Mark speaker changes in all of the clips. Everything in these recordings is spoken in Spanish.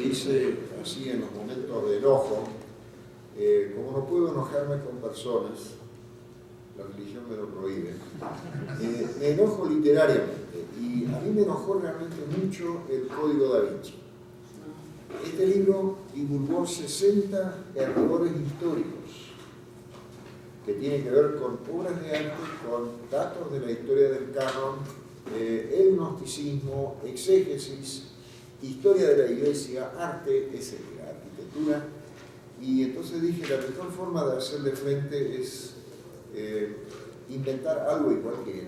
Speaker 1: dice así en los momentos de enojo, como no puedo enojarme con personas, la religión me lo prohíbe, me enojo literariamente, y a mí me enojó realmente mucho el Código Da Vinci. Este libro divulgó 60 errores históricos que tienen que ver con obras de arte, con datos de la historia del canon, el gnosticismo, exégesis, historia de la iglesia, arte, etc., arquitectura. Y entonces dije, la mejor forma de hacerle frente es inventar algo igual que él,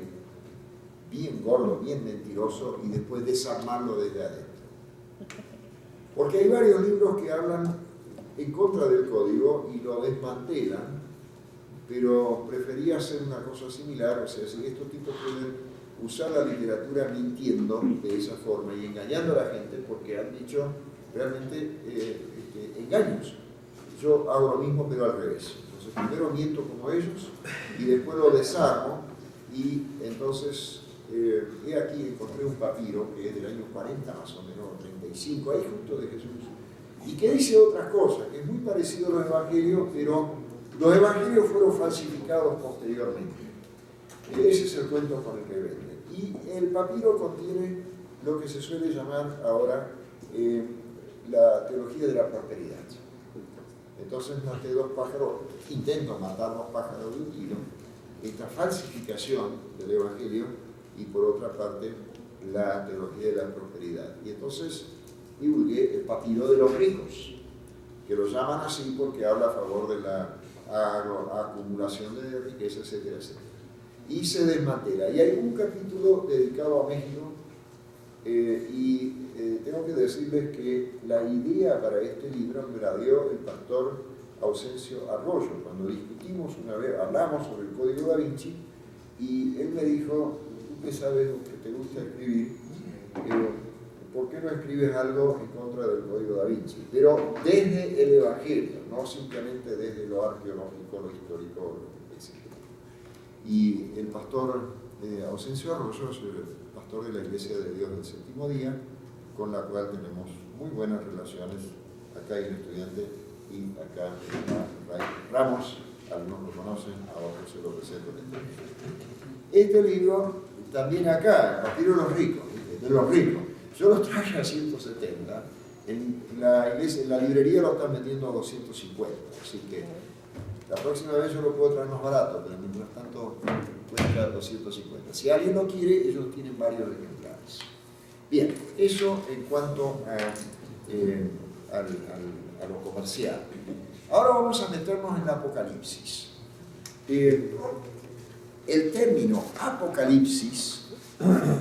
Speaker 1: bien gordo, bien mentiroso, y después desarmarlo desde adentro. Porque hay varios libros que hablan en contra del código y lo desmantelan, pero prefería hacer una cosa similar, o sea, si estos tipos pueden usar la literatura mintiendo de esa forma y engañando a la gente, porque han dicho realmente engaños. Yo hago lo mismo, pero al revés. Entonces, primero miento como ellos y después lo desarmo, y entonces, he aquí, encontré un papiro que es del año 40 más o menos, 35, ahí justo de Jesús, y que dice otras cosas, que es muy parecido a los evangelios, pero los evangelios fueron falsificados posteriormente. Ese es el cuento con el que venden. Y el papiro contiene lo que se suele llamar ahora la teología de la prosperidad. Entonces maté dos pájaros, intento matar dos pájaros de un tiro, esta falsificación del evangelio y por otra parte la teología de la prosperidad. Y entonces divulgué el papiro de los ricos, que lo llaman así porque habla a favor de la acumulación de riqueza, etcétera, etcétera. Y se desmantela. Y hay un capítulo dedicado a México, tengo que decirles que la idea para este libro me la dio el pastor Ausencio Arroyo, cuando discutimos una vez, hablamos sobre el Código Da Vinci, y él me dijo, tú que sabes lo que te gusta escribir, ¿por qué no escribes algo en contra del Código Da Vinci? Pero desde el Evangelio, no simplemente desde lo arqueológico, lo histórico, etc. Y el pastor Ausencio Arroyo es el pastor de la Iglesia de Dios del Séptimo Día, con la cual tenemos muy buenas relaciones. Acá hay un estudiante y acá Ramos, algunos lo conocen, a otros se lo presento. Este libro, también acá, el papiro de los ricos, yo los traje a 170, en la iglesia, en la librería lo están vendiendo a 250, así que la próxima vez yo lo puedo traer más barato, pero mientras tanto cuesta 250. Si alguien lo quiere, ellos tienen varios ejemplares. Bien, eso en cuanto a lo comercial. Ahora vamos a meternos en el Apocalipsis. El término Apocalipsis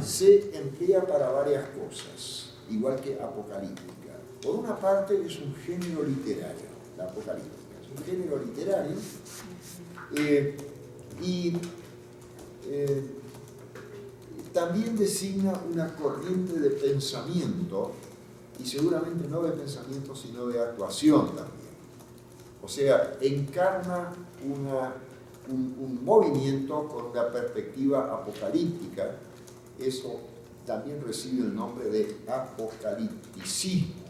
Speaker 1: se emplea para varias cosas, igual que apocalíptica. Por una parte es un género literario, la apocalíptica. Es un género literario también designa una corriente de pensamiento, y seguramente no de pensamiento sino de actuación también. O sea, encarna un movimiento con una perspectiva apocalíptica. Eso también recibe el nombre de apocalipticismo.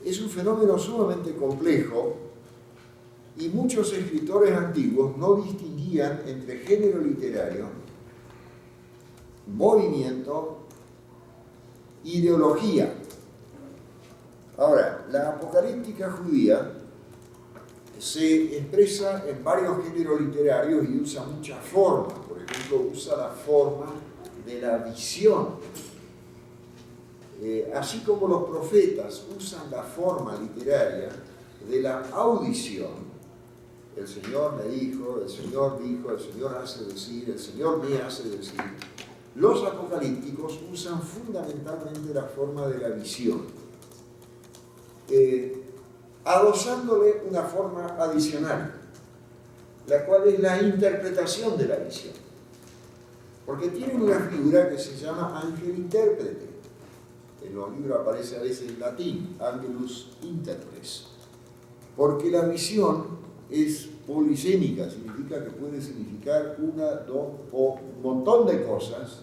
Speaker 1: Es un fenómeno sumamente complejo, y muchos escritores antiguos no distinguían entre género literario, movimiento, ideología. Ahora, la apocalíptica judía se expresa en varios géneros literarios y usa muchas formas. Por ejemplo, usa la forma de la visión. Así como los profetas usan la forma literaria de la audición. El Señor me dijo, el Señor dijo, el Señor hace decir, el Señor me hace decir. Los apocalípticos usan fundamentalmente la forma de la visión, adosándole una forma adicional, la cual es la interpretación de la visión. Porque tienen una figura que se llama ángel intérprete. En los libros aparece a veces en latín, angelus interpres. Porque la visión es polisémica, significa que puede significar una, dos o un montón de cosas,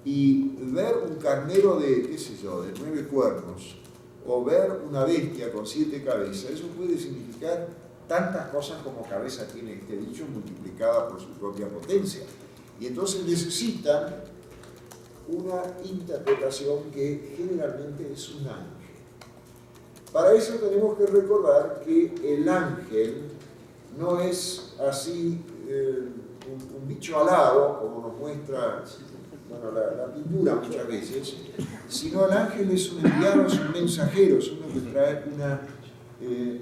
Speaker 1: Y ver un carnero de, qué sé yo, de 9 cuernos, o ver una bestia con 7 cabezas, eso puede significar tantas cosas como cabeza tiene este dicho, multiplicada por su propia potencia. Y entonces necesitan una interpretación que generalmente es un ángel. Para eso tenemos que recordar que el ángel no es así un bicho alado, como nos muestra la pintura muchas veces, sino el ángel es un enviado, es un mensajero, es uno que trae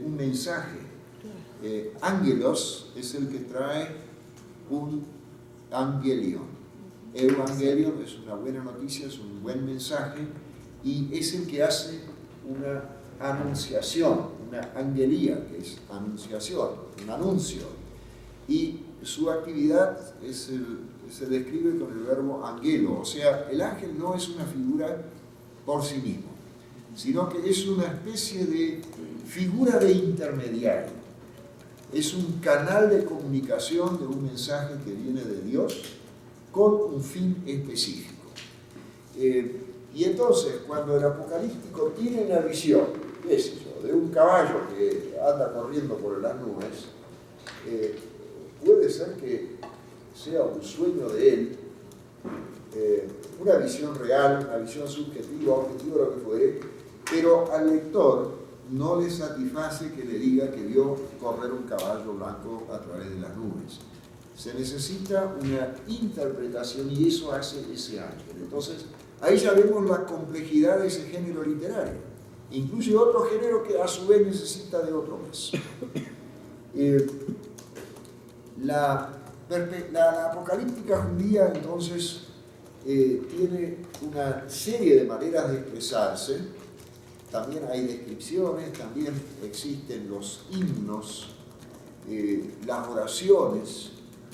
Speaker 1: un mensaje. Ángelos es el que trae un angelion. Evangelion es una buena noticia, es un buen mensaje, y es el que hace una anunciación, una angelía, que es anunciación, un anuncio. Y su actividad se describe con el verbo angelo, o sea, el ángel no es una figura por sí mismo, sino que es una especie de figura de intermediario. Es un canal de comunicación de un mensaje que viene de Dios con un fin específico. Y entonces, cuando el apocalíptico tiene una visión, qué sé yo, de un caballo que anda corriendo por las nubes, puede ser que sea un sueño de él, una visión real, una visión subjetiva, objetiva, lo que fuere, pero al lector no le satisface que le diga que vio correr un caballo blanco a través de las nubes. Se necesita una interpretación y eso hace ese ángel. Entonces, ahí ya vemos la complejidad de ese género literario. Incluye otro género que a su vez necesita de otro más. La apocalíptica judía entonces tiene una serie de maneras de expresarse. También hay descripciones, también existen los himnos, las oraciones,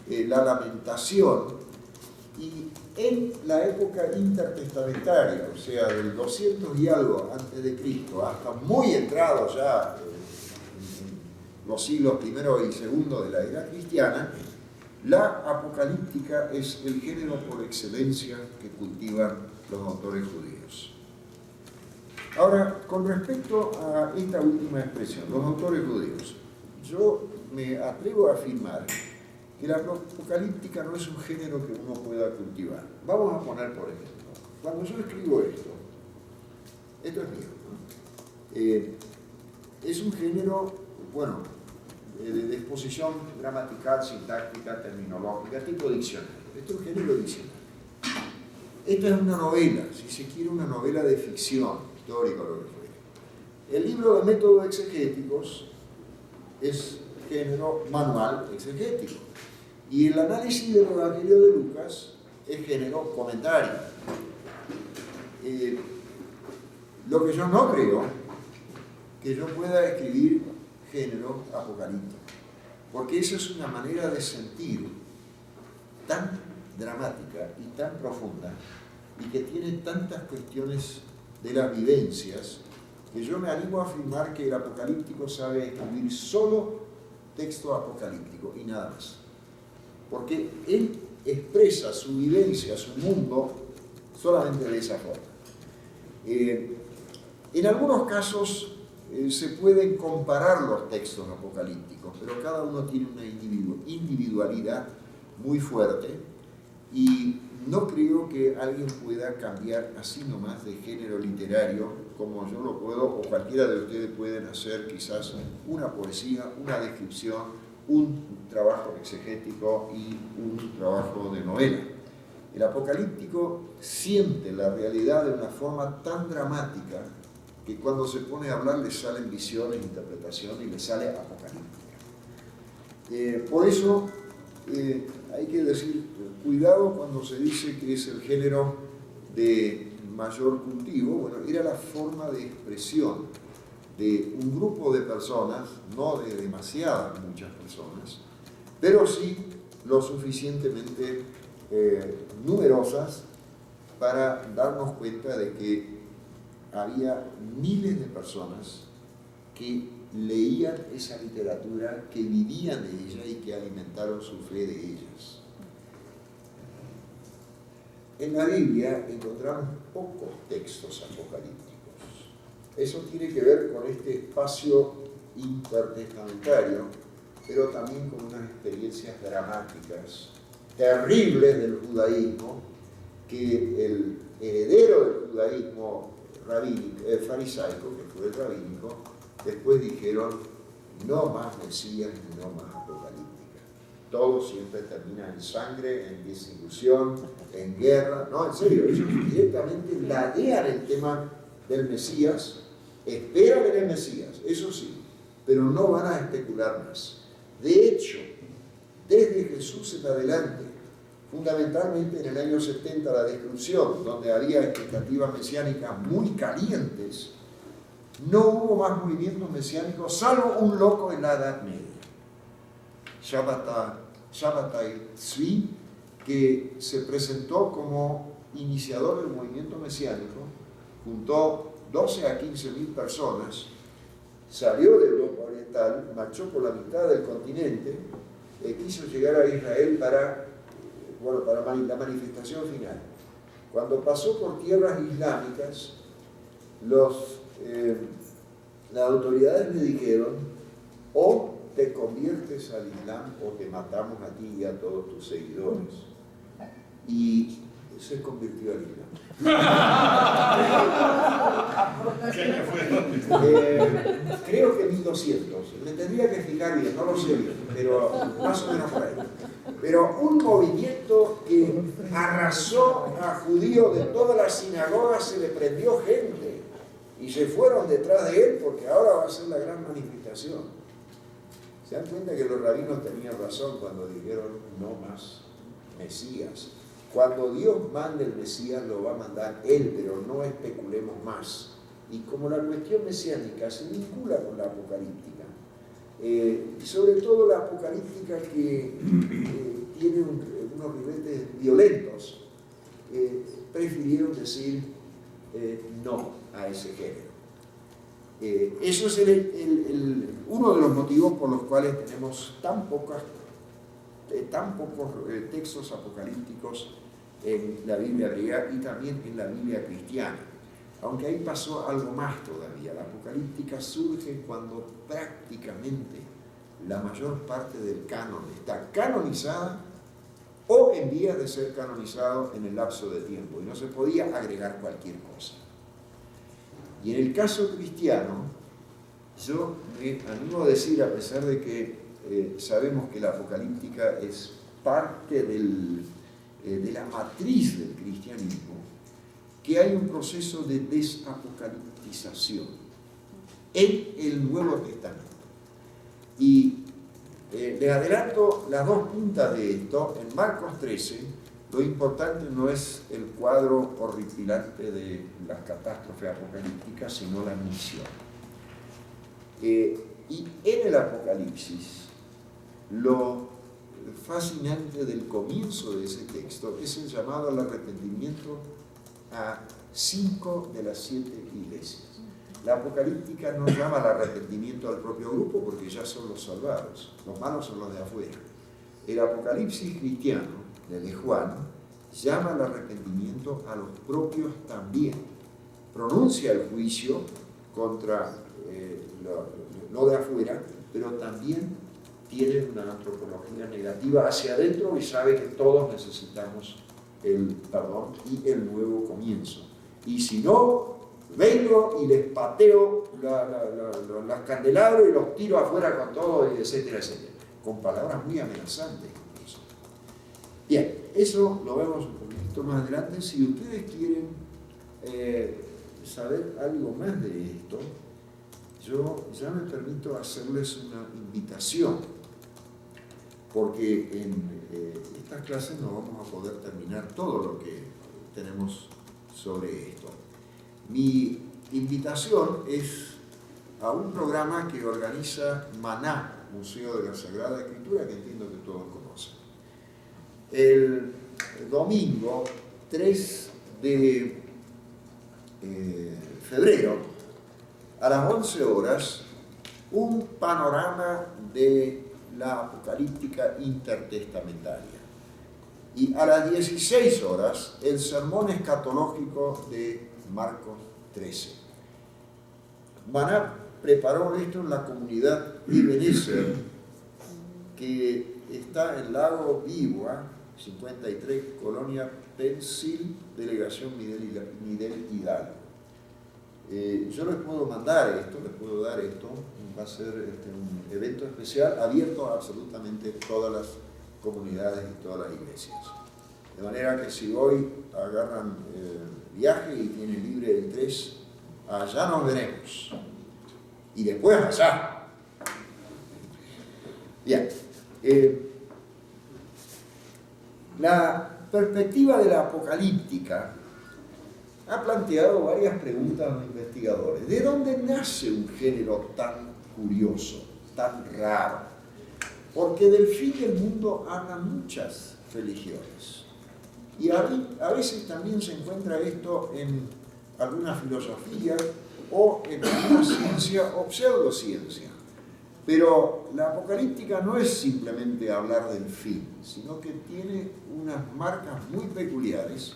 Speaker 1: la lamentación. Y en la época intertestamentaria, o sea, del 200 y algo antes de Cristo, hasta muy entrado ya en los siglos I y II de la era cristiana, la apocalíptica es el género por excelencia que cultivan los autores judíos. Ahora, con respecto a esta última expresión, los autores judíos, yo me atrevo a afirmar que la apocalíptica no es un género que uno pueda cultivar. Vamos a poner, por ejemplo, cuando yo escribo esto es mío, ¿no? Es un género, bueno, de exposición gramatical, sintáctica, terminológica, tipo diccionario. Esto es un género diccionario. Esta es una novela, si se quiere, una novela de ficción, histórica o lo que fuera. El libro de métodos exegéticos es género manual exegético. Y el análisis del Evangelio de Lucas es género comentario. Lo que yo no creo que yo pueda escribir género apocalíptico, porque esa es una manera de sentir tan dramática y tan profunda y que tiene tantas cuestiones de las vivencias que yo me animo a afirmar que el apocalíptico sabe escribir solo texto apocalíptico y nada más, porque él expresa su vivencia, su mundo solamente de esa forma. En algunos casos se pueden comparar los textos apocalípticos, pero cada uno tiene una individualidad muy fuerte y no creo que alguien pueda cambiar así nomás de género literario como yo lo puedo o cualquiera de ustedes pueden hacer quizás una poesía, una descripción, un trabajo exegético y un trabajo de novela. El apocalíptico siente la realidad de una forma tan dramática que cuando se pone a hablar le salen visiones, interpretaciones y le sale apocalíptica. Por eso hay que decir, cuidado cuando se dice que es el género de mayor cultivo. Bueno, era la forma de expresión de un grupo de personas, no de demasiadas, muchas personas, pero sí lo suficientemente numerosas para darnos cuenta de que había miles de personas que leían esa literatura, que vivían de ella y que alimentaron su fe de ellas. en la Biblia encontramos pocos textos apocalípticos. Eso tiene que ver con este espacio intertestamentario, pero también con unas experiencias dramáticas, terribles del judaísmo, que el heredero del judaísmo farisaico, que fue el rabínico, después dijeron: no más Mesías y no más apocalíptica. Todo siempre termina en sangre, en desilusión, en guerra. No, en serio, ellos directamente ladean el tema del Mesías, esperan en el Mesías, eso sí, pero no van a especular más. De hecho, desde Jesús en adelante, fundamentalmente en el año 70, la destrucción, donde había expectativas mesiánicas muy calientes, no hubo más movimientos mesiánicos, salvo un loco en la Edad Media, Shabbatai Tzvi, que se presentó como iniciador del movimiento mesiánico, juntó 12 a 15 mil personas, salió de Europa Oriental, marchó por la mitad del continente, quiso llegar a Israel para la manifestación final. Cuando pasó por tierras islámicas, las autoridades le dijeron: o te conviertes al Islam o te matamos a ti y a todos tus seguidores. Y se convirtió al Islam. Creo que 1200. Me tendría que fijar bien, no lo sé bien, pero más o menos por ahí. Pero un movimiento que arrasó a judíos de todas las sinagogas, se le prendió gente y se fueron detrás de él, porque ahora va a ser la gran manifestación. ¿Se dan cuenta que los rabinos tenían razón cuando dijeron no más Mesías? Cuando Dios mande el Mesías, lo va a mandar Él, pero no especulemos más. Y como la cuestión mesiánica se vincula con la apocalíptica, y sobre todo la apocalíptica que tiene unos ribetes violentos, prefirieron decir no a ese género. Eso es uno de los motivos por los cuales tenemos tan pocos textos apocalípticos en la Biblia griega y también en la Biblia cristiana. Aunque ahí pasó algo más todavía. La apocalíptica surge cuando prácticamente la mayor parte del canon está canonizada o en vías de ser canonizado en el lapso de tiempo, y no se podía agregar cualquier cosa. Y en el caso cristiano, yo me animo a decir, a pesar de que sabemos que la apocalíptica es parte de la matriz del cristianismo, que hay un proceso de desapocaliptización en el Nuevo Testamento. Y les adelanto las dos puntas de esto. En Marcos 13, lo importante no es el cuadro horripilante de las catástrofes apocalípticas, sino la misión. Y en el Apocalipsis, lo fascinante del comienzo de ese texto es el llamado al arrepentimiento a 5 de las 7 iglesias. La apocalíptica no llama al arrepentimiento al propio grupo, porque ya son los salvados, los malos son los de afuera. El Apocalipsis cristiano, de Juan, llama al arrepentimiento a los propios también. Pronuncia el juicio contra lo de afuera, pero también tiene una antropología negativa hacia adentro y sabe que todos necesitamos el perdón y el nuevo comienzo. Y si no, vengo y les pateo los candelabros y los tiro afuera con todo, etcétera, etcétera. Con palabras muy amenazantes. Incluso. Bien, eso lo vemos un poquito más adelante. Si ustedes quieren saber algo más de esto, yo ya me permito hacerles una invitación, porque en estas clases no vamos a poder terminar todo lo que tenemos sobre esto. Mi invitación es a un programa que organiza Maná, Museo de la Sagrada Escritura, que entiendo que todos conocen. El domingo 3 de febrero, a las 11 horas, un panorama de la apocalíptica intertestamentaria. Y a las 16 horas, el sermón escatológico de Marcos 13. Maná preparó esto en la comunidad Ebenezer, que está en Lago Viva, 53, Colonia Pensil, Delegación Midel Hidalgo. Yo les puedo mandar esto, les puedo dar esto, va a ser un evento especial abierto a absolutamente todas las comunidades y todas las iglesias. De manera que si hoy agarran viaje y tienen libre el 3, allá nos veremos. Y después allá. Bien. La perspectiva de la apocalíptica ha planteado varias preguntas a los investigadores. ¿De dónde nace un género tan curioso, tan raro? Porque del fin del mundo hablan muchas religiones. Y a veces también se encuentra esto en alguna filosofía o en alguna ciencia o pseudociencia. Pero la apocalíptica no es simplemente hablar del fin, sino que tiene unas marcas muy peculiares,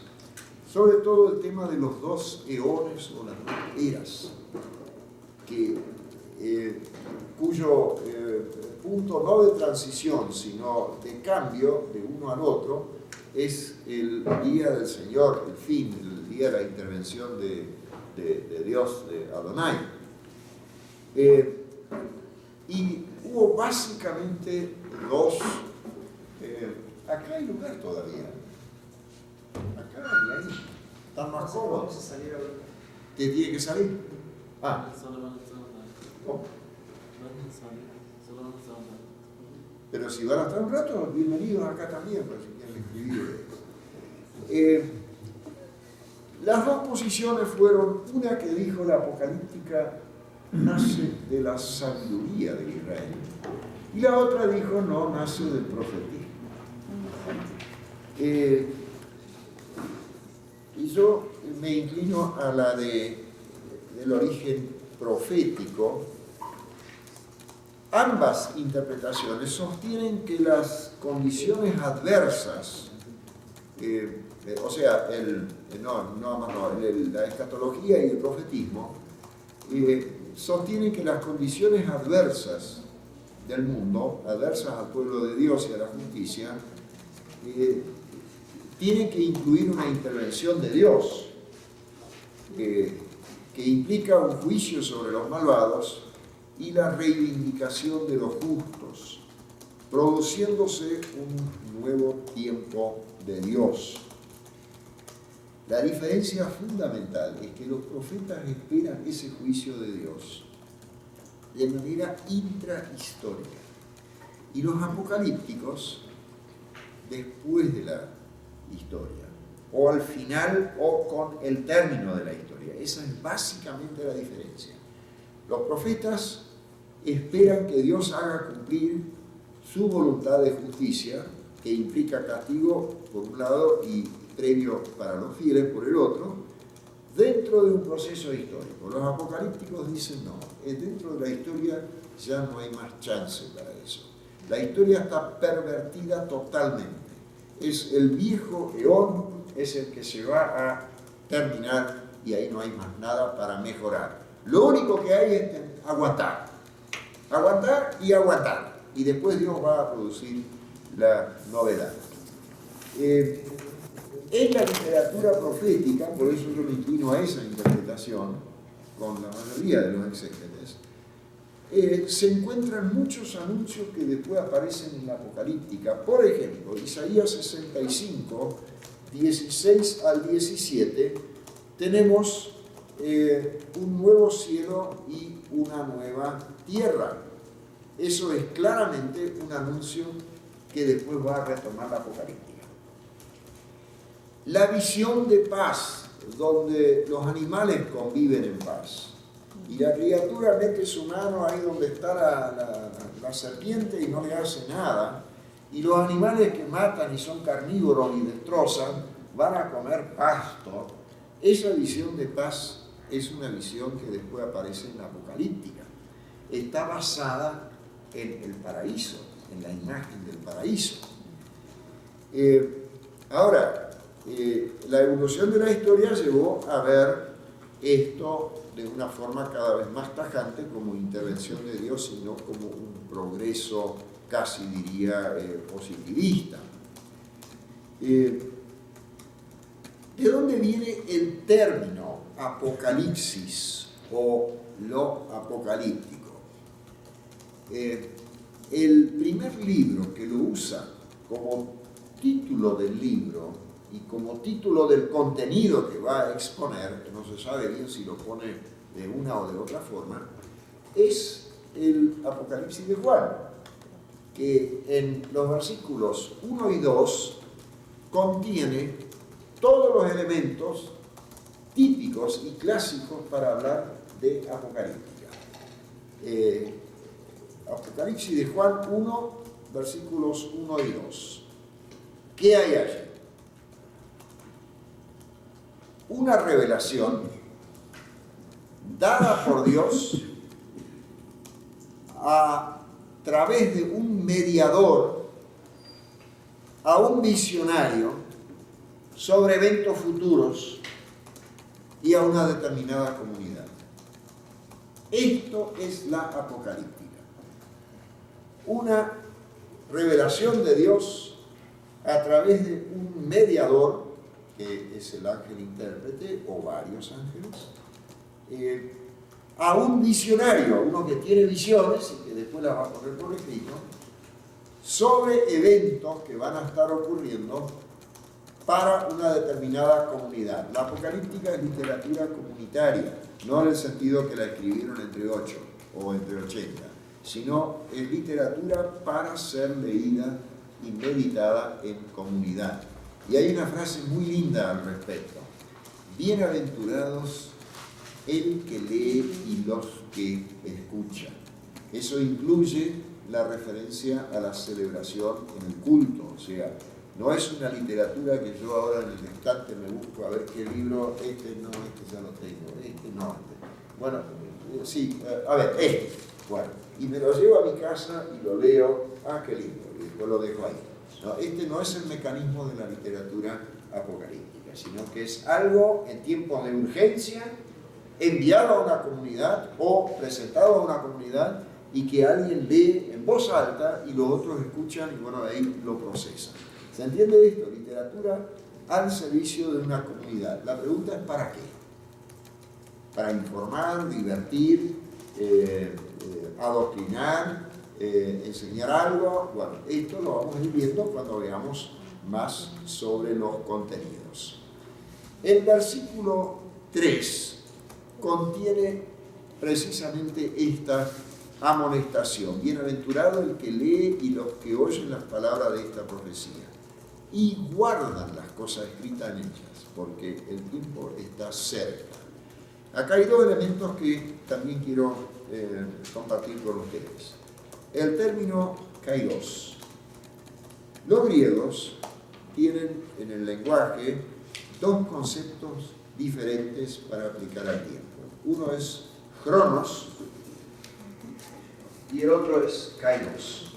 Speaker 1: sobre todo el tema de los dos eones o las dos eras, cuyo punto no de transición, sino de cambio de uno al otro, es el día del Señor, el fin, el día de la intervención de Dios, de Adonai. Y hubo básicamente dos. Acá hay lugar todavía. Acá y ahí. Están más cómodos. ¿Te tiene que salir? Ah. ¿Cómo? Pero si van a estar un rato, bienvenidos acá también, para si quieren escribir. Las dos posiciones fueron, una que dijo la apocalíptica nace de la sabiduría de Israel, y la otra dijo no, nace del profetismo. Y yo me inclino a la del origen profético. Ambas interpretaciones sostienen que las condiciones adversas, o sea, la escatología y el profetismo, sostienen que las condiciones adversas del mundo, adversas al pueblo de Dios y a la justicia, tienen que incluir una intervención de Dios, que implica un juicio sobre los malvados y la reivindicación de los justos, produciéndose un nuevo tiempo de Dios. La diferencia fundamental es que los profetas esperan ese juicio de Dios de manera intrahistórica y los apocalípticos después de la historia, o al final o con el término de la historia. Esa es básicamente la diferencia. Los profetas esperan que Dios haga cumplir su voluntad de justicia, que implica castigo por un lado y previo para los fieles por el otro, dentro de un proceso histórico. Los apocalípticos dicen no, dentro de la historia ya no hay más chance para eso. La historia está pervertida totalmente. Es el viejo eón, es el que se va a terminar y ahí no hay más nada para mejorar. Lo único que hay es aguantar. Aguantar y aguantar. Y después Dios va a producir la novedad. En la literatura profética, por eso yo me inclino a esa interpretación, con la mayoría de los exégetes, se encuentran muchos anuncios que después aparecen en la apocalíptica. Por ejemplo, Isaías 65, 16 al 17, tenemos un nuevo cielo y una nueva tierra. Eso es claramente un anuncio que después va a retomar la apocalíptica. La visión de paz, donde los animales conviven en paz. Y la criatura mete su mano ahí donde está la serpiente y no le hace nada. Y los animales que matan y son carnívoros y destrozan van a comer pasto. Esa visión de paz es una visión que después aparece en la apocalíptica. Está basada en el paraíso, en la imagen del paraíso. Ahora, la evolución de la historia llevó a ver esto de una forma cada vez más tajante como intervención de Dios y no como un progreso casi diría positivista. ¿De dónde viene el término apocalipsis o lo apocalíptico? El primer libro que lo usa como título del libro y como título del contenido que va a exponer, que no se sabe bien si lo pone de una o de otra forma, es el Apocalipsis de Juan, que en los versículos 1 y 2 contiene todos los elementos típicos y clásicos para hablar de apocalíptica. Apocalipsis de Juan 1, versículos 1 y 2. ¿Qué hay allí? Una revelación dada por Dios a través de un mediador a un visionario sobre eventos futuros y a una determinada comunidad. Esto es la apocalíptica. Una revelación de Dios a través de un mediador, que es el ángel intérprete o varios ángeles, a un visionario, a uno que tiene visiones y que después las va a poner por escrito, sobre eventos que van a estar ocurriendo para una determinada comunidad. La apocalíptica es literatura comunitaria, no en el sentido que la escribieron entre 8 o entre 80, sino es literatura para ser leída y meditada en comunidad. Y hay una frase muy linda al respecto: bienaventurados el que lee y los que escuchan. Eso incluye la referencia a la celebración en el culto, o sea, no es una literatura que yo ahora en el estante me busco a ver qué libro, este no, este ya lo tengo, este no, este. Bueno, sí, a ver, este, bueno, y me lo llevo a mi casa y lo leo, ah, qué lindo, y después lo dejo ahí. No, este no es el mecanismo de la literatura apocalíptica, sino que es algo en tiempos de urgencia, enviado a una comunidad o presentado a una comunidad y que alguien lee en voz alta y los otros escuchan y bueno, ahí lo procesan. ¿Se entiende esto? Literatura al servicio de una comunidad. La pregunta es ¿para qué? Para informar, divertir, adoctrinar, enseñar algo. Bueno, esto lo vamos a ir viendo cuando veamos más sobre los contenidos. El versículo 3 contiene precisamente esta amonestación: bienaventurado el que lee y los que oyen las palabras de esta profecía y guardan las cosas escritas en ellas, porque el tiempo está cerca. Acá hay dos elementos que también quiero compartir con ustedes. El término kairos. Los griegos tienen en el lenguaje dos conceptos diferentes para aplicar al tiempo. Uno es cronos y el otro es kairos.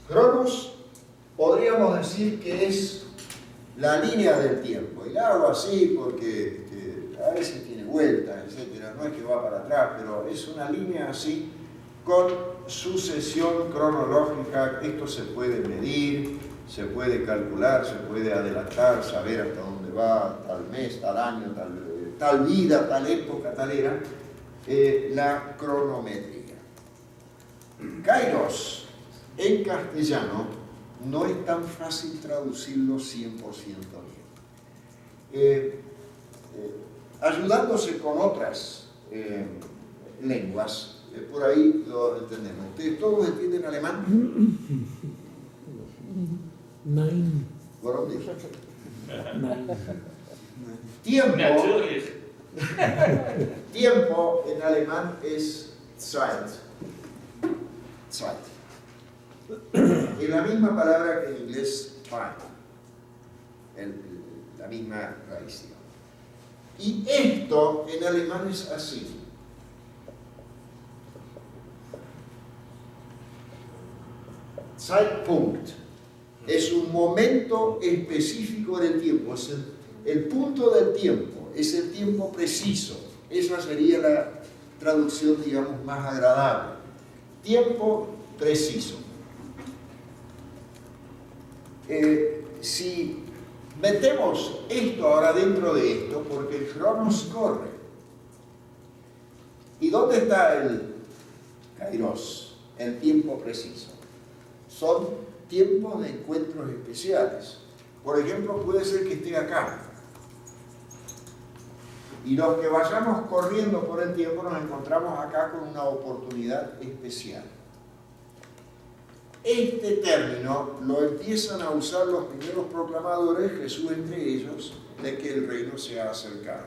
Speaker 1: Cronos podríamos decir que es la línea del tiempo, y la hago así porque a veces tiene vueltas, etcétera, no es que va para atrás, pero es una línea así con sucesión cronológica. Esto se puede medir, se puede calcular, se puede adelantar, saber hasta dónde va, tal mes, tal año, tal vida, tal época, tal era, la cronométrica. Kairos en castellano no es tan fácil traducirlo 100% bien. Ayudándose con otras lenguas, por ahí lo entendemos. ¿Ustedes todos entienden alemán?
Speaker 2: Nein.
Speaker 1: Warum nicht? Tiempo en alemán es Zeit. Zeit. Es la misma palabra que en inglés time, la misma raíz. Y esto en alemán es así: Zeitpunkt. Es un momento específico del tiempo, es el punto del tiempo, es el tiempo preciso. Esa sería la traducción, digamos, más agradable. Tiempo preciso. Si metemos esto ahora dentro de esto, porque el Cronos corre. ¿Y dónde está el Kairos? El tiempo preciso. Son tiempos de encuentros especiales. Por ejemplo, puede ser que esté acá. Y los que vayamos corriendo por el tiempo nos encontramos acá con una oportunidad especial. Este término lo empiezan a usar los primeros proclamadores, Jesús entre ellos, de que el reino se ha acercado.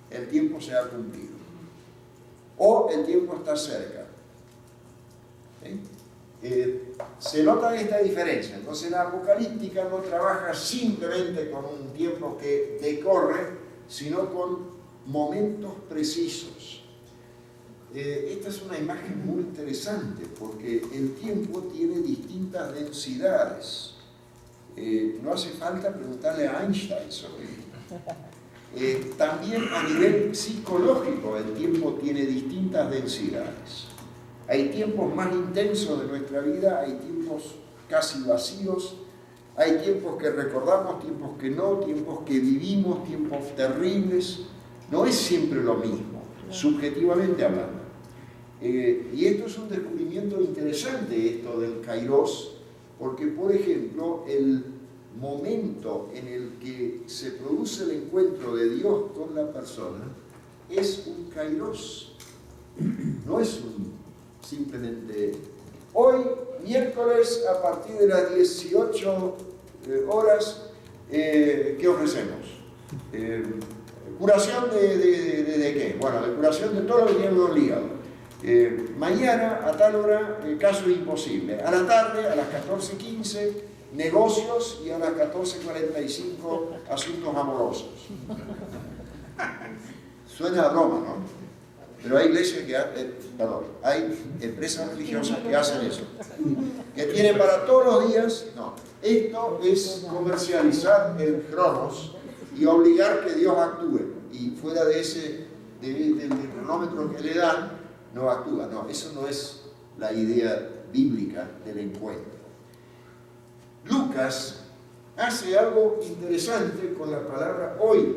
Speaker 1: El tiempo se ha cumplido. O el tiempo está cerca. Se nota esta diferencia. Entonces la apocalíptica no trabaja simplemente con un tiempo que decorre, sino con momentos precisos. Esta es una imagen muy interesante porque el tiempo tiene distintas densidades. No hace falta preguntarle a Einstein sobre esto. También a nivel psicológico el tiempo tiene distintas densidades. Hay tiempos más intensos de nuestra vida, hay tiempos casi vacíos, hay tiempos que recordamos, tiempos que no, tiempos que vivimos, tiempos terribles. No es siempre lo mismo, subjetivamente hablando. Y esto es un descubrimiento interesante, esto del Kairos, porque, por ejemplo, el momento en el que se produce el encuentro de Dios con la persona es un Kairos. No es simplemente hoy, miércoles, a partir de las 18 horas, ¿qué ofrecemos? ¿Curación de qué? Bueno, de curación de todo lo que tiene los hígados. Mañana, a tal hora, caso imposible. A la tarde, a las 14:15, negocios, y a las 14:45, asuntos amorosos. Suena a broma, ¿no? Pero hay iglesias que hay empresas religiosas que hacen eso. Que tienen para todos los días. No, esto es comercializar el Cronos y obligar que Dios actúe. Y fuera de del cronómetro que le dan, no actúa. No, eso no es la idea bíblica del encuentro. Lucas hace algo interesante con la palabra hoy.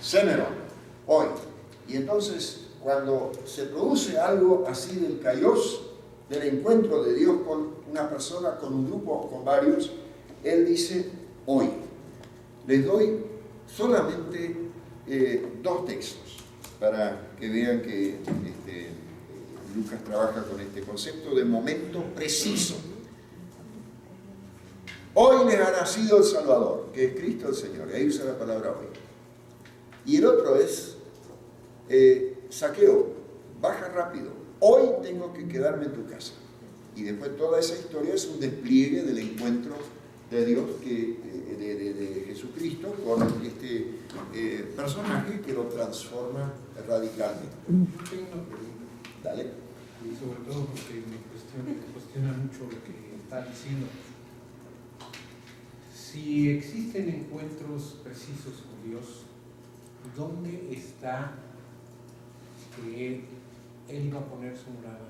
Speaker 1: Semeron, hoy. Y entonces, cuando se produce algo así del Kairos, del encuentro de Dios con una persona, con un grupo, con varios, Él dice hoy. Les doy solamente 2 textos para que vean que Lucas trabaja con este concepto de momento preciso. Hoy les ha nacido el Salvador, que es Cristo el Señor, y ahí usa la palabra hoy. Y el otro es Zaqueo, baja rápido, hoy tengo que quedarme en tu casa. Y después toda esa historia es un despliegue del encuentro de Dios, de Jesucristo, con este personaje que lo transforma radicalmente.
Speaker 2: Tengo una pregunta.
Speaker 1: Dale.
Speaker 2: Y sobre todo porque me cuestiona mucho lo que está diciendo. Si existen encuentros precisos con Dios, ¿dónde está que Él iba a poner su morada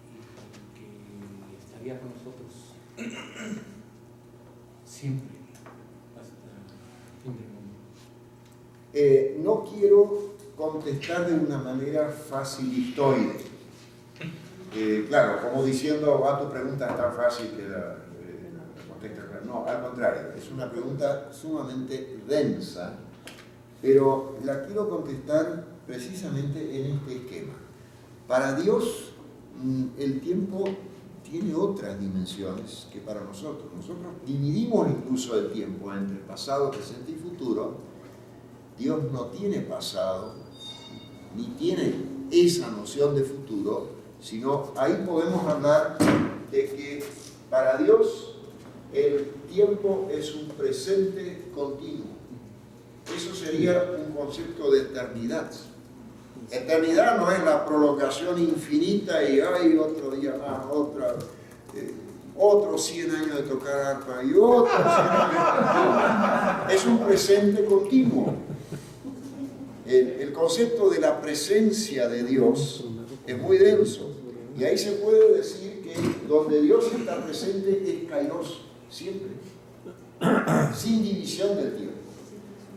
Speaker 2: y que estaría con nosotros siempre hasta el fin del mundo?
Speaker 1: No quiero contestar de una manera facilitoide. Claro, como diciendo, tu pregunta es tan fácil que la contestas. No, al contrario, es una pregunta sumamente densa, pero la quiero contestar precisamente en este esquema. Para Dios, el tiempo tiene otras dimensiones que para nosotros. Nosotros dividimos incluso el tiempo entre pasado, presente y futuro. Dios no tiene pasado, ni tiene esa noción de futuro, sino ahí podemos hablar de que para Dios el tiempo es un presente continuo. Eso sería un concepto de eternidad. Eternidad no es la prolongación infinita y hay otro día más, otros 100 años de tocar arpa y otros 100 años. Es un presente continuo. El concepto de la presencia de Dios es muy denso. Y ahí se puede decir que donde Dios está presente es Kairos, siempre, sin división del tiempo.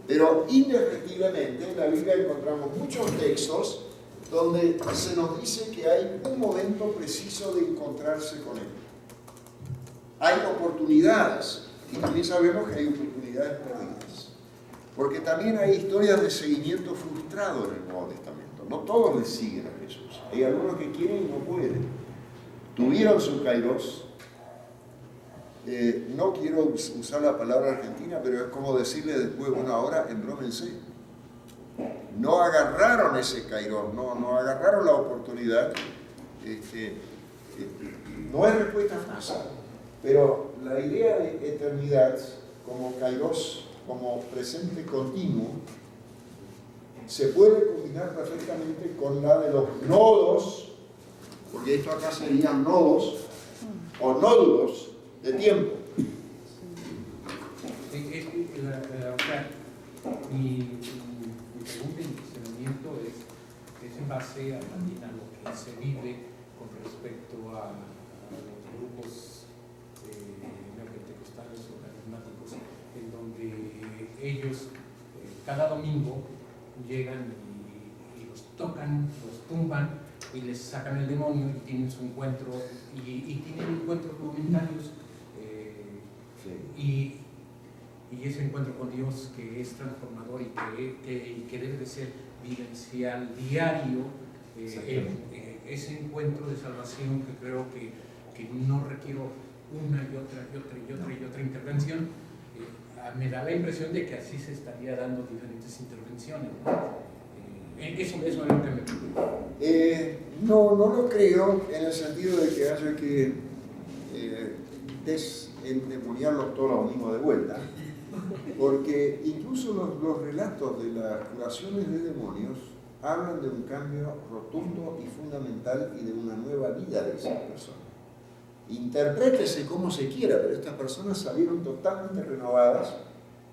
Speaker 1: Pero indefectiblemente en la Biblia encontramos muchos textos donde se nos dice que hay un momento preciso de encontrarse con Él. Hay oportunidades, y también sabemos que hay oportunidades perdidas. Porque también hay historias de seguimiento frustrado en el Nuevo Testamento. No todos le siguen a Jesús. Hay algunos que quieren y no pueden. Tuvieron su kairos. No quiero usar la palabra argentina, pero es como decirle después, bueno, ahora embrómense. No agarraron ese kairos, no agarraron la oportunidad. No hay respuesta fácil, pero la idea de eternidad como kairos, como presente continuo, se puede combinar perfectamente con la de los nodos, porque esto acá serían nodos o nódulos de tiempo.
Speaker 2: Mi pregunta y mi cuestionamiento es en base también a lo que se vive con respecto a los grupos neopentecostales o carismáticos, en donde ellos cada domingo llegan y los tocan, los tumban y les sacan el demonio y tienen su encuentro y tienen encuentros momentáneos y ese encuentro con Dios que es transformador y que debe de ser vivencial, diario, ese encuentro de salvación que creo que no requiero una y otra intervención. Me da la impresión de que así se estaría dando diferentes intervenciones, ¿no? Eso es lo que me preocupa.
Speaker 1: No lo creo en el sentido de que haya que desendemoniarlos todos los domingos de vuelta, porque incluso los relatos de las curaciones de demonios hablan de un cambio rotundo y fundamental y de una nueva vida de esas personas. Interprétese como se quiera, pero estas personas salieron totalmente renovadas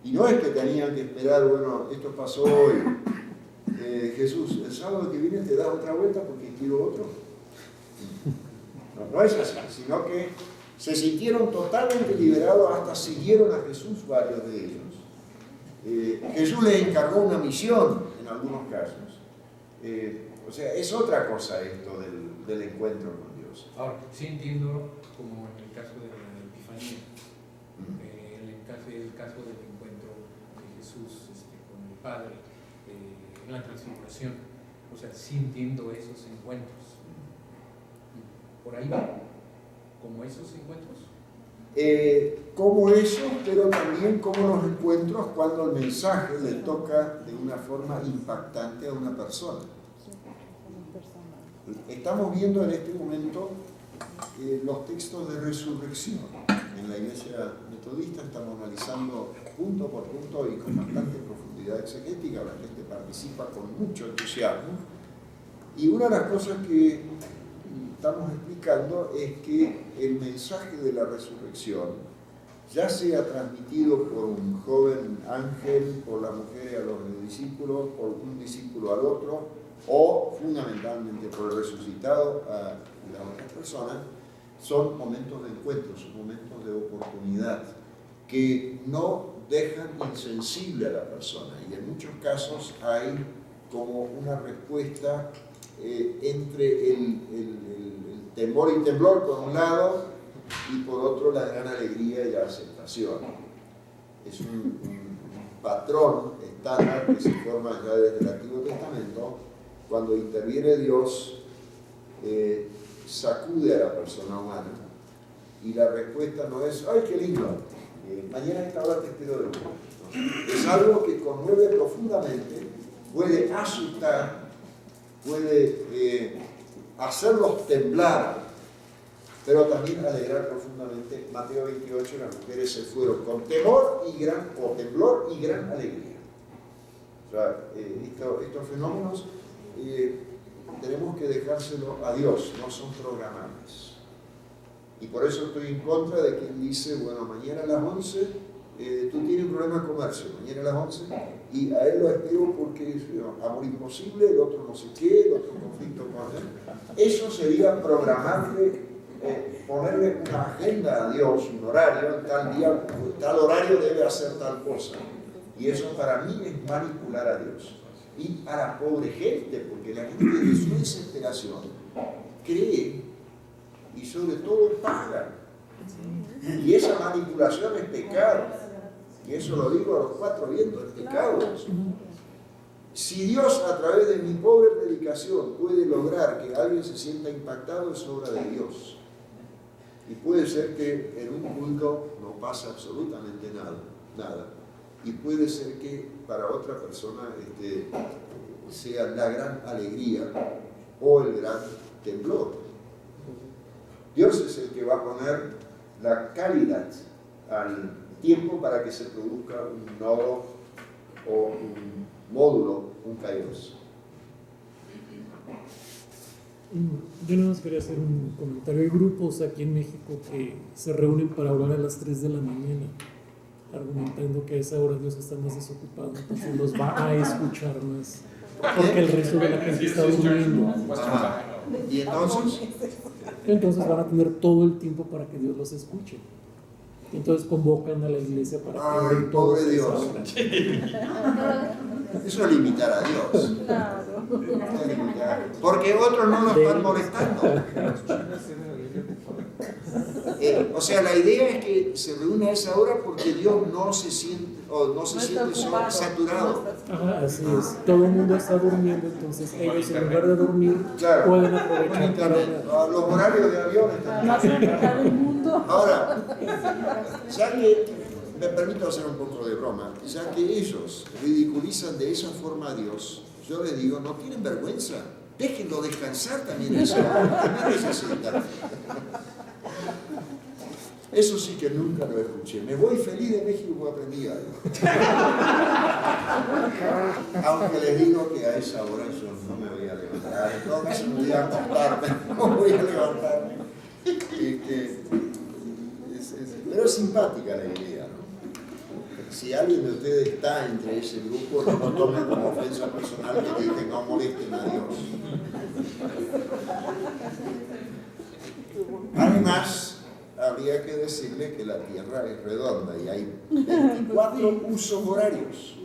Speaker 1: y no es que tenían que esperar, bueno, esto pasó hoy, Jesús, el sábado que viene te das otra vuelta porque quiero otro. No es así, sino que se sintieron totalmente liberados, hasta siguieron a Jesús varios de ellos. Jesús les encargó una misión en algunos casos. O sea, es otra cosa esto del encuentro con Dios.
Speaker 2: Ahora, sí entiendo, como en el caso de la Epifanía, el caso del encuentro de Jesús con el Padre, en la transfiguración. O sea, sí entiendo esos encuentros. Por ahí va, como esos encuentros.
Speaker 1: Como eso, pero también como los encuentros cuando el mensaje le toca de una forma impactante a una persona. Estamos viendo en este momento los textos de resurrección. En la Iglesia Metodista estamos analizando punto por punto y con bastante profundidad exegética. La gente participa con mucho entusiasmo. Y una de las cosas que estamos explicando es que el mensaje de la resurrección, ya sea transmitido por un joven ángel, por las mujeres a los discípulos, por un discípulo al otro, o fundamentalmente por el resucitado a las otras personas, son momentos de encuentro, son momentos de oportunidad que no dejan insensible a la persona, y en muchos casos hay como una respuesta entre el temor y temblor por un lado y por otro la gran alegría y la aceptación. Es un patrón estándar que se forma ya desde el Antiguo Testamento. Cuando interviene Dios, sacude a la persona humana y la respuesta no es ¡ay, qué lindo! Mañana a esta hora te espero de nuevo. Es algo que conmueve profundamente, puede asustar, puede hacerlos temblar, pero también alegrar profundamente. Mateo 28, las mujeres se fueron con temblor y gran alegría. O sea, estos fenómenos tenemos que dejárselo a Dios, no son programables. Y por eso estoy en contra de quien dice, bueno, mañana a las 11, tú tienes un problema de comercio, mañana a las 11, y a él lo espero porque es amor imposible, el otro no sé qué, el otro conflicto con él. Eso sería programarle, ponerle una agenda a Dios, un horario, tal día, tal horario debe hacer tal cosa. Y eso para mí es manipular a Dios. Y a la pobre gente, porque la gente de su desesperación cree y sobre todo paga. Y esa manipulación es pecado. Y eso lo digo a los cuatro vientos, es pecado. Si Dios a través de mi pobre predicación puede lograr que alguien se sienta impactado, es obra de Dios. Y puede ser que en un culto no pasa absolutamente nada. Y puede ser que para otra persona sea la gran alegría o el gran temblor. Dios es el que va a poner la calidad al tiempo para que se produzca un nodo o un módulo, un kairos.
Speaker 3: Yo nada más quería hacer un comentario. Hay grupos aquí en México que se reúnen para orar a las 3 de la mañana, argumentando que a esa hora Dios está más desocupado, entonces los va a escuchar más, porque el resto de la gente está durmiendo.
Speaker 1: ¿Y
Speaker 3: Entonces van a tener todo el tiempo para que Dios los escuche. Entonces convocan a la iglesia para que oren todos
Speaker 1: pobre Dios. Eso es limitar a Dios. Porque otros no lo están molestando. O sea, la idea es que se reúne a esa hora porque Dios no se siente saturado.
Speaker 3: Ajá, así es. Todo el mundo está durmiendo, entonces ellos en lugar de dormir pueden aprovechar para
Speaker 1: los horarios de aviones también. Ahora, ya que me permito hacer un poco de broma, ya que ellos ridiculizan de esa forma a Dios, yo les digo, no tienen vergüenza, déjenlo descansar también eso, también necesitan. Eso sí que nunca lo escuché. Me voy feliz de México porque aprendí algo. Aunque les digo que a esa hora yo no me voy a levantar, en todo caso me voy a acostarme, no voy a levantar. Pero es simpática la idea, ¿no? Si alguien de ustedes está entre ese grupo, no lo tomen como ofensa personal que dije no molesten a Dios. Además, habría que decirle que la Tierra es redonda y hay 24 usos horarios.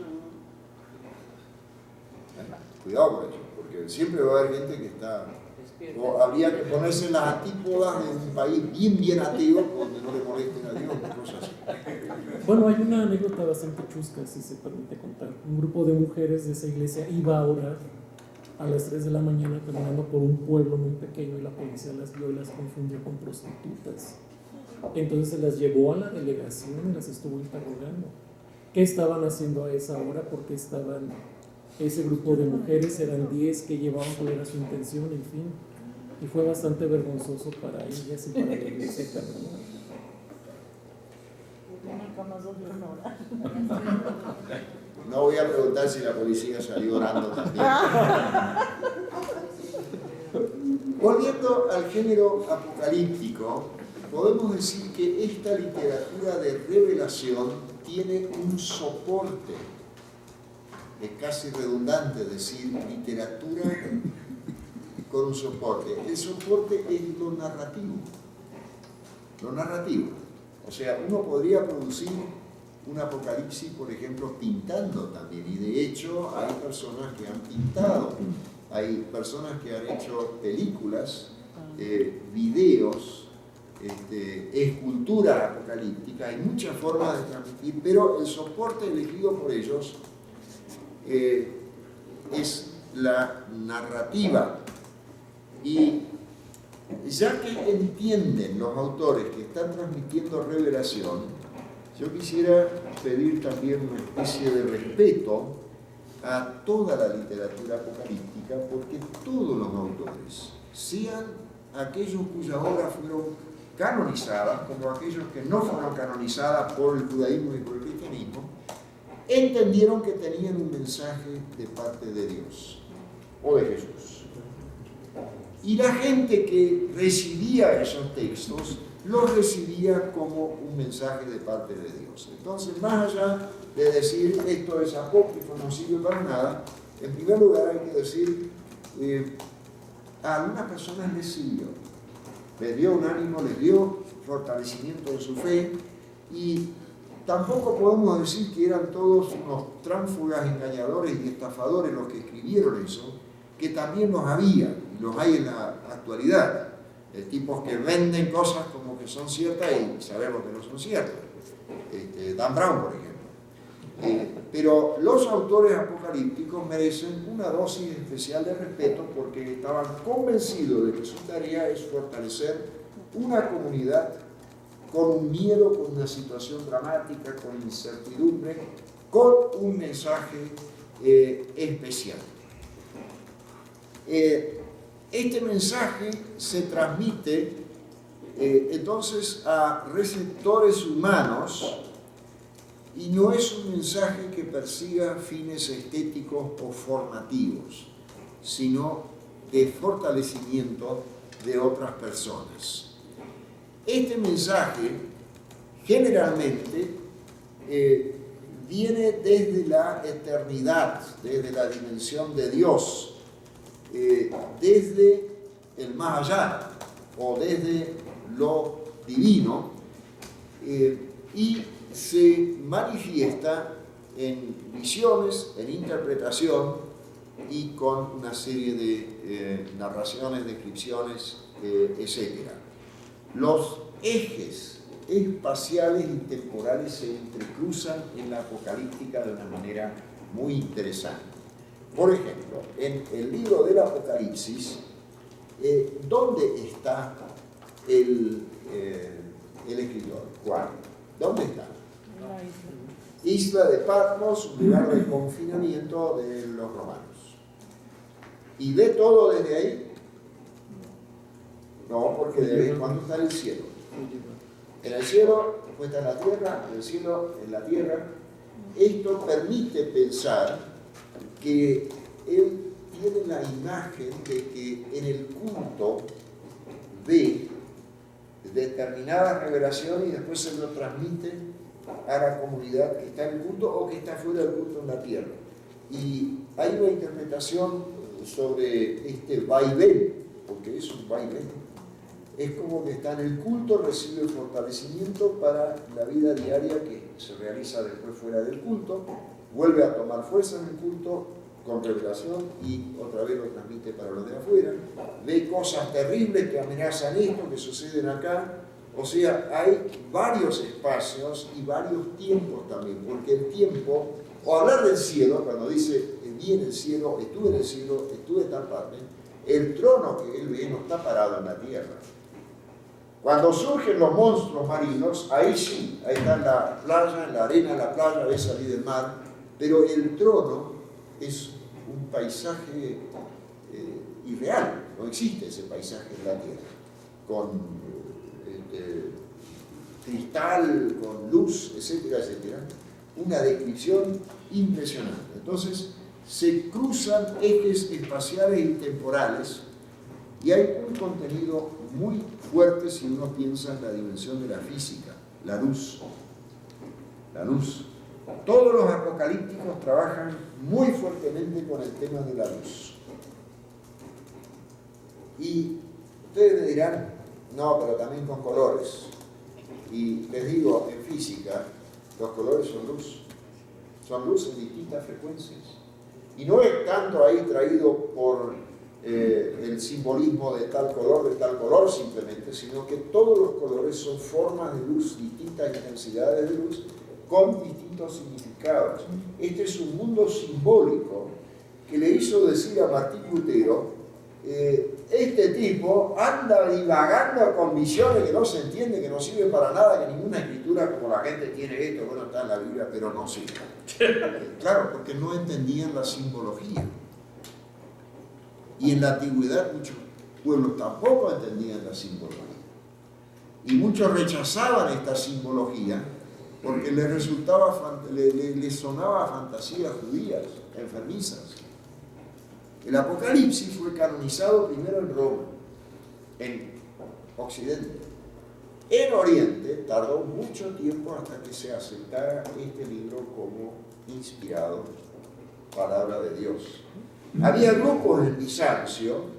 Speaker 1: Cuidado con eso, porque siempre va a haber gente que está... O habría que ponerse en las antípodas de un país bien ateo, donde no le molesten a Dios, cosas así.
Speaker 3: Bueno, hay una anécdota bastante chusca, si se permite contar. Un grupo de mujeres de esa iglesia iba a orar a las 3 de la mañana caminando por un pueblo muy pequeño y la policía las vio y las confundió con prostitutas. Entonces se las llevó a la delegación y las estuvo interrogando. ¿Qué estaban haciendo a esa hora? Porque estaban, ese grupo de mujeres eran 10 que llevaban cuál era su intención, en fin. Y fue bastante vergonzoso para ellas y para la iglesia también.
Speaker 1: No voy a preguntar si la policía salió orando también. Volviendo al género apocalíptico, podemos decir que esta literatura de revelación tiene un soporte. Es casi redundante decir literatura con un soporte. El soporte es lo narrativo. Lo narrativo. O sea, uno podría producir un apocalipsis, por ejemplo, pintando también. Y de hecho hay personas que han pintado, hay personas que han hecho películas, videos, escultura apocalíptica. Hay muchas formas de transmitir, pero el soporte elegido por ellos es la narrativa. Y ya que entienden los autores que están transmitiendo revelación, yo quisiera pedir también una especie de respeto a toda la literatura apocalíptica, porque todos los autores, sean aquellos cuyas obras fueron canonizadas, como aquellos que no fueron canonizadas por el judaísmo y por el cristianismo, entendieron que tenían un mensaje de parte de Dios. o de Jesús. Y la gente que recibía esos textos los recibía como un mensaje de parte de Dios. Entonces, más allá de decir esto es apócrifo, no sirve para nada, en primer lugar hay que decir, a algunas personas les sirvió, les dio un ánimo, les dio fortalecimiento de su fe, y tampoco podemos decir que eran todos unos tránsfugas, engañadores y estafadores los que escribieron eso, que también los había, y los hay en la actualidad, tipos que venden cosas como que son ciertas y sabemos que no son ciertas. Dan Brown, por ejemplo. Pero los autores apocalípticos merecen una dosis especial de respeto porque estaban convencidos de que su tarea es fortalecer una comunidad con un miedo, con una situación dramática, con incertidumbre, con un mensaje especial. Este mensaje se transmite entonces a receptores humanos y no es un mensaje que persiga fines estéticos o formativos, sino de fortalecimiento de otras personas. Este mensaje generalmente viene desde la eternidad, desde la dimensión de Dios, desde el más allá o desde lo divino, y se manifiesta en visiones, en interpretación y con una serie de narraciones, descripciones, etc. Los ejes espaciales y temporales se entrecruzan en la apocalíptica de una manera muy interesante. Por ejemplo, en el libro del Apocalipsis, ¿dónde está el escritor? Juan. ¿Dónde está? Isla de Patmos, un lugar de confinamiento de los romanos. ¿Y ve todo desde ahí? No, porque de vez en cuando está en el cielo. En el cielo, después está en la tierra, en el cielo, en la tierra. Esto permite pensar que él tiene la imagen de que en el culto ve determinada revelación y después se lo transmite a la comunidad que está en el culto o que está fuera del culto en la tierra. Y hay una interpretación sobre este vaivén, porque es un vaivén. Es como que está en el culto, recibe el fortalecimiento para la vida diaria que se realiza después fuera del culto, vuelve a tomar fuerza en el culto con revelación y otra vez lo transmite para los de afuera, ve cosas terribles que amenazan esto, que suceden acá. O sea, hay varios espacios y varios tiempos también, porque el tiempo, o hablar del cielo, cuando dice vi en el cielo, estuve en tal parte, el trono que él ve no está parado en la tierra. Cuando surgen los monstruos marinos, ahí sí, ahí está en la playa, en la arena de la playa, ves salir del mar, pero el trono es un paisaje irreal, no existe ese paisaje en la tierra, con cristal, con luz, etcétera, etcétera, una descripción impresionante. Entonces, se cruzan ejes espaciales y temporales y hay un contenido muy fuerte si uno piensa en la dimensión de la física, la luz. La luz. Todos los apocalípticos trabajan muy fuertemente con el tema de la luz. Y ustedes me dirán, no, pero también con colores. Y les digo, en física, los colores son luz en distintas frecuencias. Y no es tanto ahí traído por el simbolismo de tal color simplemente, sino que todos los colores son formas de luz, distintas intensidades de luz, con distintos significados. Este es un mundo simbólico que le hizo decir a Martín Lutero, este tipo anda divagando con visiones que no se entiende, que no sirven para nada, que ninguna escritura como la gente tiene esto, bueno, está en la Biblia, pero no sirve. Claro, porque no entendían la simbología. Y en la antigüedad muchos pueblos tampoco entendían la simbología. Y muchos rechazaban esta simbología porque les resultaba, les sonaba a fantasías judías, enfermizas. El Apocalipsis fue canonizado primero en Roma, en Occidente. En Oriente tardó mucho tiempo hasta que se aceptara este libro como inspirado, palabra de Dios. Había grupos en Bizancio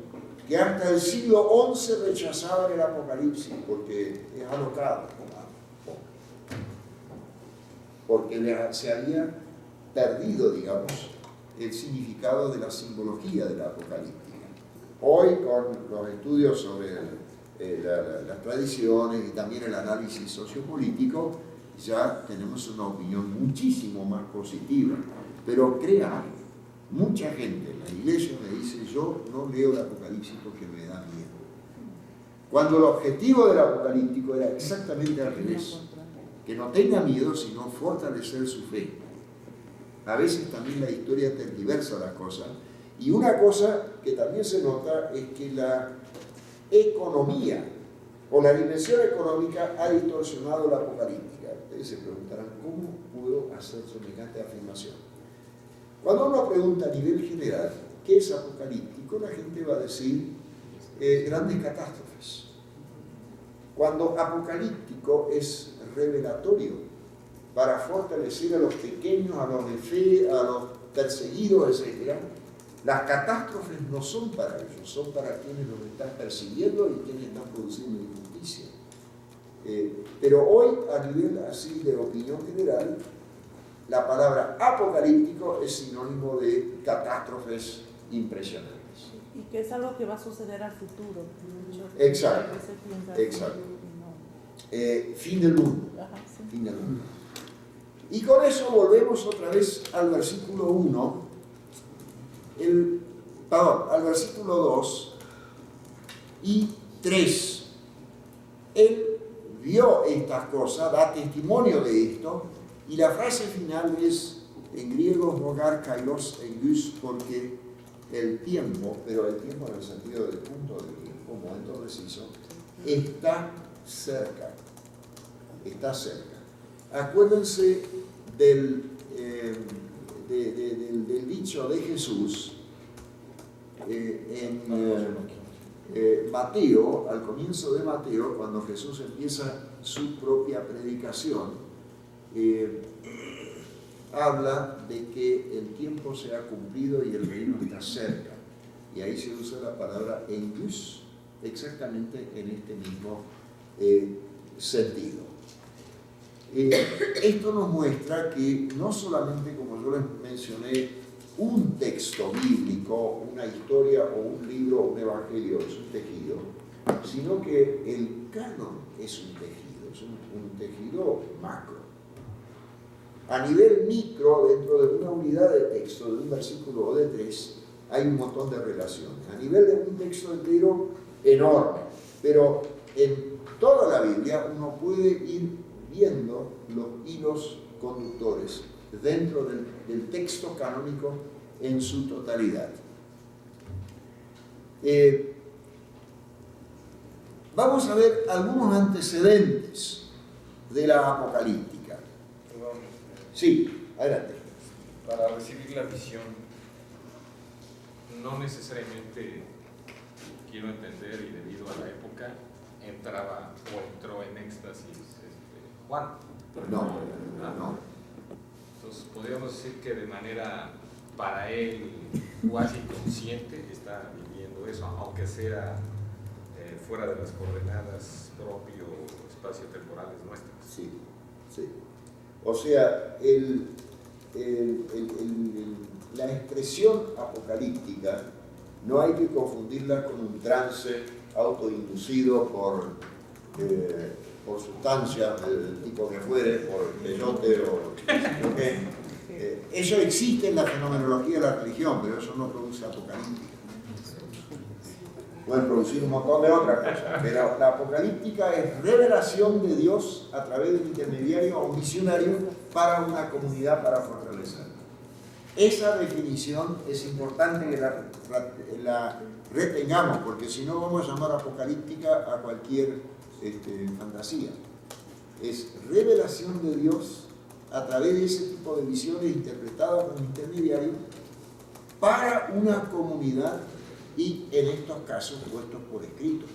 Speaker 1: que hasta el siglo XI rechazaban el Apocalipsis porque es alocado, porque se había perdido, digamos, el significado de la simbología de la apocalíptica. Hoy, con los estudios sobre las tradiciones y también el análisis sociopolítico, ya tenemos una opinión muchísimo más positiva. Pero créanme, mucha gente en la iglesia me dice: yo no leo el Apocalipsis porque me da miedo. Cuando el objetivo del apocalíptico era exactamente al revés, que no tenga miedo, sino fortalecer su fe. A veces también la historia tergiversa las cosas, y una cosa que también se nota es que la economía o la dimensión económica ha distorsionado la apocalíptica. Ustedes se preguntarán: ¿cómo pudo hacer semejante afirmación? Cuando uno pregunta a nivel general qué es apocalíptico, la gente va a decir grandes catástrofes. Cuando apocalíptico es revelatorio para fortalecer a los pequeños, a los de fe, a los perseguidos, etc. Las catástrofes no son para ellos, son para quienes los están persiguiendo y quienes están produciendo injusticia. Pero hoy, a nivel así de opinión general, la palabra apocalíptico es sinónimo de catástrofes impresionantes.
Speaker 4: Y que es algo que va a suceder al futuro.
Speaker 1: Exacto, exacto. Fin del mundo.
Speaker 4: Ajá, sí.
Speaker 1: Fin del mundo. Y con eso volvemos otra vez al versículo 1, al versículo 2 y 3. Él vio estas cosas, da testimonio de esto, y la frase final es en griego hogar kairos engus, porque el tiempo, pero el tiempo en el sentido del punto del tiempo, momento preciso, está cerca. Está cerca. Acuérdense del dicho de Jesús en Mateo, al comienzo de Mateo, cuando Jesús empieza su propia predicación. Habla de que el tiempo se ha cumplido y el reino está cerca. Y ahí se usa la palabra engus, exactamente en este mismo sentido. Esto nos muestra que no solamente, como yo les mencioné, un texto bíblico, una historia o un libro o un evangelio es un tejido, sino que el canon es un tejido, es un tejido macro. A nivel micro, dentro de una unidad de texto, de un versículo o de 3, hay un montón de relaciones. A nivel de un texto entero, enorme. Pero en toda la Biblia uno puede ir viendo los hilos conductores dentro del texto canónico en su totalidad. Vamos a ver algunos antecedentes de la apocalíptica. Sí, adelante.
Speaker 5: Para recibir la visión,
Speaker 2: No necesariamente, quiero entender, y debido a la época, entraba o entró en éxtasis Juan.
Speaker 1: No.
Speaker 2: Entonces podríamos decir que de manera, para él, cuasi consciente, está viviendo eso, aunque sea fuera de las coordenadas propio espacio-temporales nuestras.
Speaker 1: Sí, sí. O sea, la expresión apocalíptica no hay que confundirla con un trance autoinducido por sustancia del tipo que fuere, por peyote o que eso existe en la fenomenología de la religión, pero eso no produce apocalíptica. Pueden producir un montón de otras cosas, pero la apocalíptica es revelación de Dios a través de un intermediario o misionario para una comunidad, para fortalecerla. Esa definición es importante que la retengamos, porque si no vamos a llamar apocalíptica a cualquier fantasía. Es revelación de Dios a través de ese tipo de visiones interpretadas por un intermediario para una comunidad y en estos casos puestos por escrito.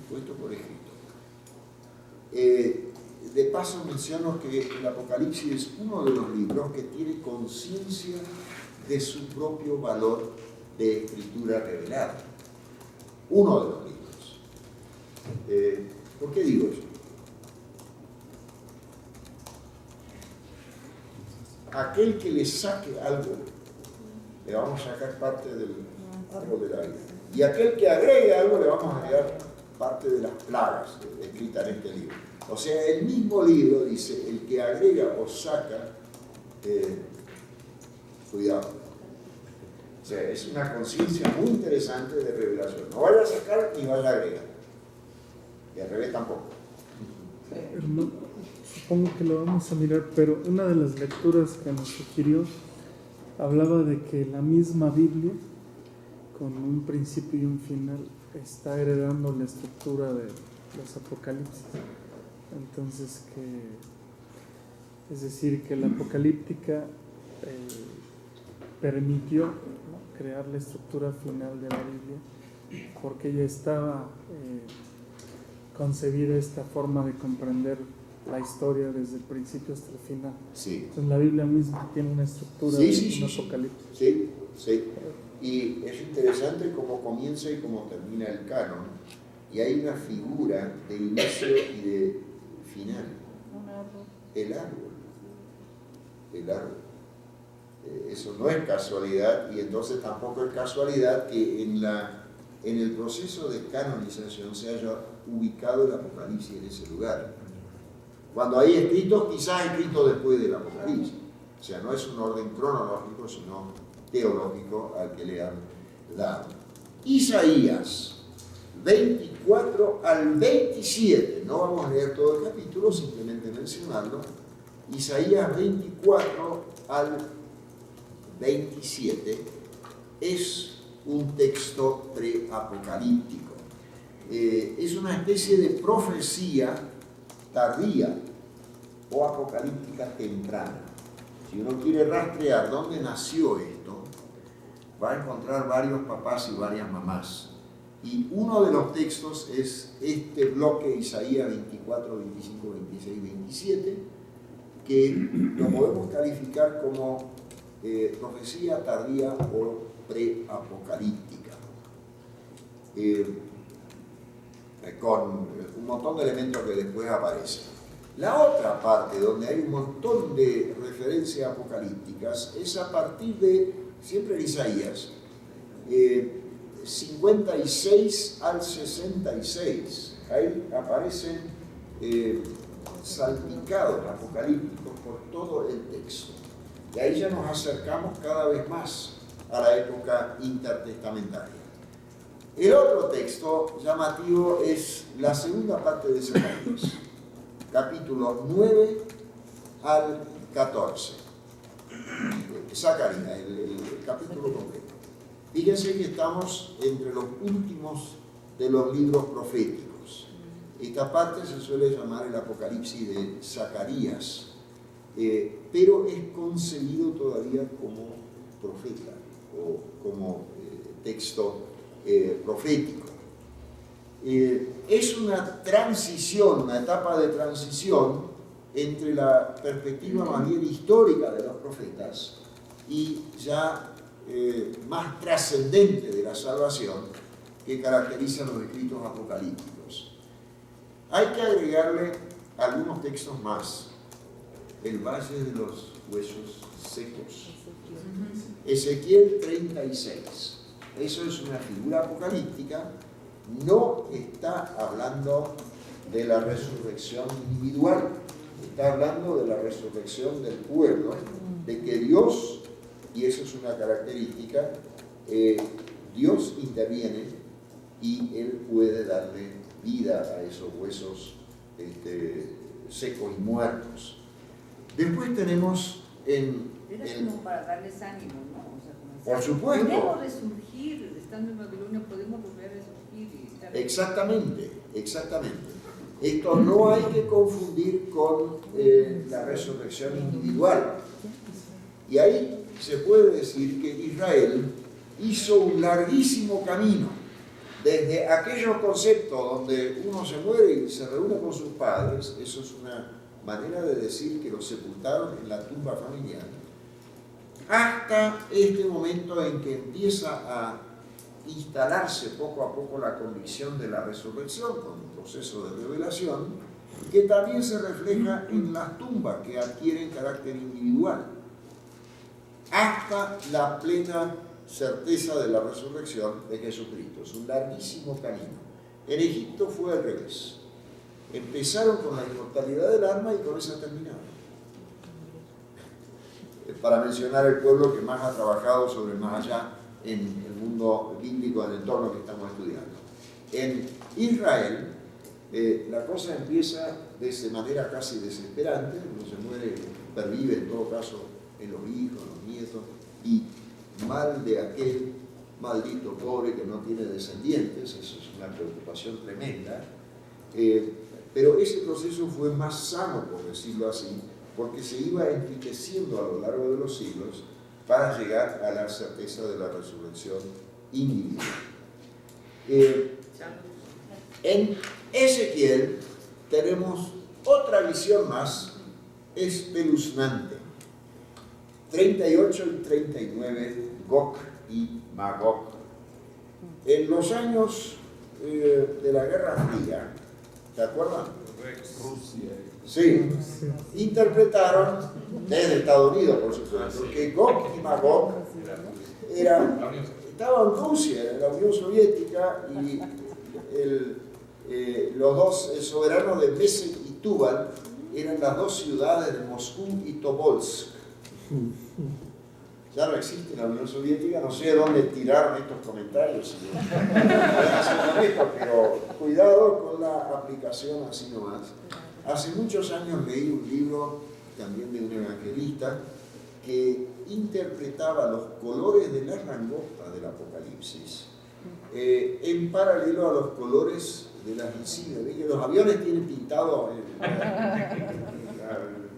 Speaker 1: Puestos por escrito. De paso menciono que el Apocalipsis es uno de los libros que tiene conciencia de su propio valor de escritura revelada. Uno de los libros. ¿Por qué digo eso? Aquel que le saque algo, le vamos a sacar parte del árbol de la vida. Y aquel que agregue algo, le vamos a agregar parte de las plagas escritas en este libro. O sea, el mismo libro dice, el que agrega o saca, cuidado. O sea, es una conciencia muy interesante de revelación. No vaya a sacar ni vaya a agregar. Y al revés tampoco.
Speaker 6: Hermano, supongo que lo vamos a mirar, pero una de las lecturas que nos sugirió hablaba de que la misma Biblia, con un principio y un final, está heredando la estructura de los Apocalipsis. Entonces, es decir, que la apocalíptica permitió, ¿no?, crear la estructura final de la Biblia, porque ya estaba concebida esta forma de comprender la historia desde el principio hasta el final.
Speaker 1: Sí.
Speaker 6: Entonces la Biblia misma tiene una estructura
Speaker 1: Sí,
Speaker 6: de un apocalipsis.
Speaker 1: Sí, sí. Y es interesante cómo comienza y cómo termina el canon. Y hay una figura de inicio y de final. El árbol. El árbol. Eso no es casualidad, y entonces tampoco es casualidad que en el proceso de canonización se haya ubicado el Apocalipsis en ese lugar. Cuando hay escritos, quizás escritos después del Apocalipsis. O sea, no es un orden cronológico, sino teológico al que le han dado. Isaías 24 al 27, no vamos a leer todo el capítulo, simplemente mencionarlo. Isaías 24 al 27 es un texto preapocalíptico. Es una especie de profecía tardía o apocalíptica temprana. Si uno quiere rastrear dónde nació esto, va a encontrar varios papás y varias mamás. Y uno de los textos es este bloque, Isaías 24, 25, 26, 27, que lo podemos calificar como profecía tardía o preapocalíptica, con un montón de elementos que después aparecen. La otra parte, donde hay un montón de referencias apocalípticas, es a partir de, siempre en Isaías, 56 al 66. Ahí aparecen salpicados apocalípticos por todo el texto. Y ahí ya nos acercamos cada vez más a la época intertestamentaria. El otro texto llamativo es la segunda parte de Zacarías, capítulo 9 al 14. Zacarías, el capítulo completo. Fíjense que estamos entre los últimos de los libros proféticos. Esta parte se suele llamar el Apocalipsis de Zacarías, pero es concebido todavía como profeta o como texto profético. Es una transición, una etapa de transición entre la perspectiva más bien histórica de los profetas y ya más trascendente de la salvación que caracterizan los escritos apocalípticos. Hay que agregarle algunos textos más. El valle de los huesos secos. Ezequiel 36. Eso es una figura apocalíptica. No está hablando de la resurrección individual. Está hablando de la resurrección del pueblo, de que Dios, y eso es una característica, Dios interviene y Él puede darle vida a esos huesos secos y muertos. Después tenemos
Speaker 7: Era como para darles ánimo, ¿no? O sea, como
Speaker 1: por supuesto.
Speaker 7: podemos resurgir, estando en Babilonia, podemos volver a resurgir y estar...
Speaker 1: Exactamente, exactamente. Esto no hay que confundir con la resurrección individual. Y ahí se puede decir que Israel hizo un larguísimo camino desde aquellos conceptos donde uno se muere y se reúne con sus padres, eso es una manera de decir que los sepultaron en la tumba familiar, hasta este momento en que empieza a instalarse poco a poco la convicción de la resurrección con un proceso de revelación que también se refleja en las tumbas que adquieren carácter individual, hasta la plena certeza de la resurrección de Jesucristo. Es un larguísimo camino. En Egipto fue al revés. Empezaron con la inmortalidad del alma y con esa terminaron. Para mencionar el pueblo que más ha trabajado sobre el más allá en el mundo bíblico, en el entorno que estamos estudiando. En Israel, la cosa empieza de manera casi desesperante, uno se muere, pervive en todo caso en los hijos, los nietos, y mal de aquel maldito pobre que no tiene descendientes, eso es una preocupación tremenda, pero ese proceso fue más sano, por decirlo así, porque se iba enriqueciendo a lo largo de los siglos para llegar a la certeza de la resurrección individual. En Ezequiel tenemos otra visión más espeluznante. 38 y 39, Gog y Magog. En los años de la Guerra Fría, ¿te acuerdan?
Speaker 5: Rusia.
Speaker 1: Sí, interpretaron desde Estados Unidos, por supuesto, que Gog y Magog estaban en Rusia, en la Unión Soviética, y los dos soberanos de Mesec y Tubal eran las dos ciudades de Moscú y Tobolsk. Ya no existe la Unión Soviética, no sé de dónde tiraron estos comentarios, pero cuidado con la aplicación así nomás. Hace muchos años leí un libro también de un evangelista que interpretaba los colores de las langostas del Apocalipsis en paralelo a los colores de las insignias. ¿Ves que los aviones tienen pintado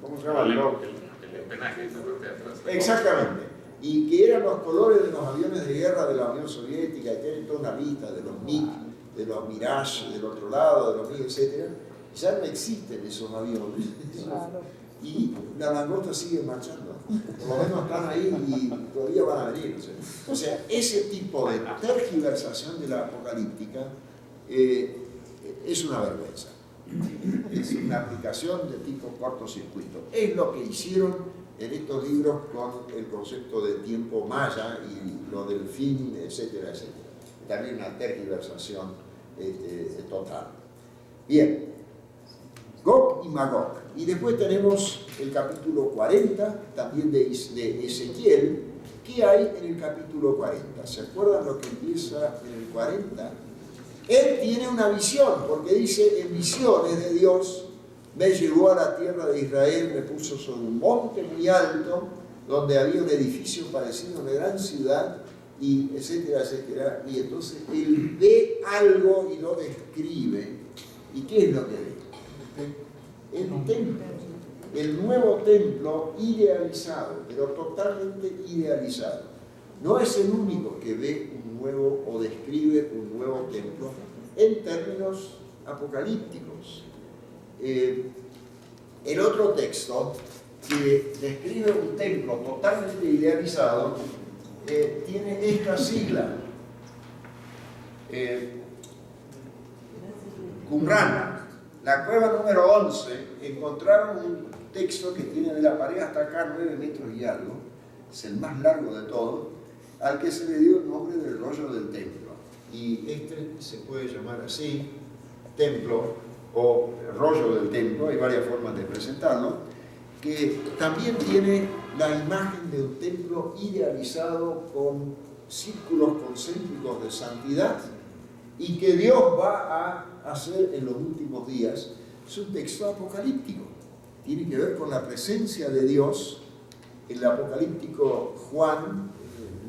Speaker 1: ¿cómo se llama?
Speaker 5: El penaje, esa parte de atrás.
Speaker 1: Exactamente. Y que eran los colores de los aviones de guerra de la Unión Soviética, y tienen toda una lista de los MiG, de los Mirage del otro lado, de los MiG, etc. Ya no existen esos aviones. Claro. Y las langostas siguen marchando. Por lo menos están ahí y todavía van a venir. O sea, ese tipo de tergiversación de la apocalíptica es una vergüenza. Es una aplicación de tipo cortocircuito. Es lo que hicieron en estos libros con el concepto de tiempo maya y lo del fin, etcétera, etcétera. También una tergiversación total. Bien, Gog y Magog. Y después tenemos el capítulo 40, también de Ezequiel. ¿Qué hay en el capítulo 40? ¿Se acuerdan lo que empieza en el 40? Él tiene una visión, porque dice, en visiones de Dios, me llevó a la tierra de Israel, me puso sobre un monte muy alto, donde había un edificio parecido a una gran ciudad, y etcétera, etcétera. Y entonces él ve algo y lo describe. ¿Y qué es lo que ve? El templo, el nuevo templo idealizado, pero totalmente idealizado. No es el único que ve un nuevo o describe un nuevo templo en términos apocalípticos. El otro texto que describe un templo totalmente idealizado tiene esta sigla, Qumran. La cueva número 11 encontraron un texto que tiene de la pared hasta acá 9 metros y algo, es el más largo de todo, al que se le dio el nombre del rollo del templo. Y este se puede llamar así, templo o rollo del templo, hay varias formas de presentarlo, que también tiene la imagen de un templo idealizado con círculos concéntricos de santidad y que Dios va a hacer en los últimos días. Es un texto apocalíptico, tiene que ver con la presencia de Dios. El apocalíptico Juan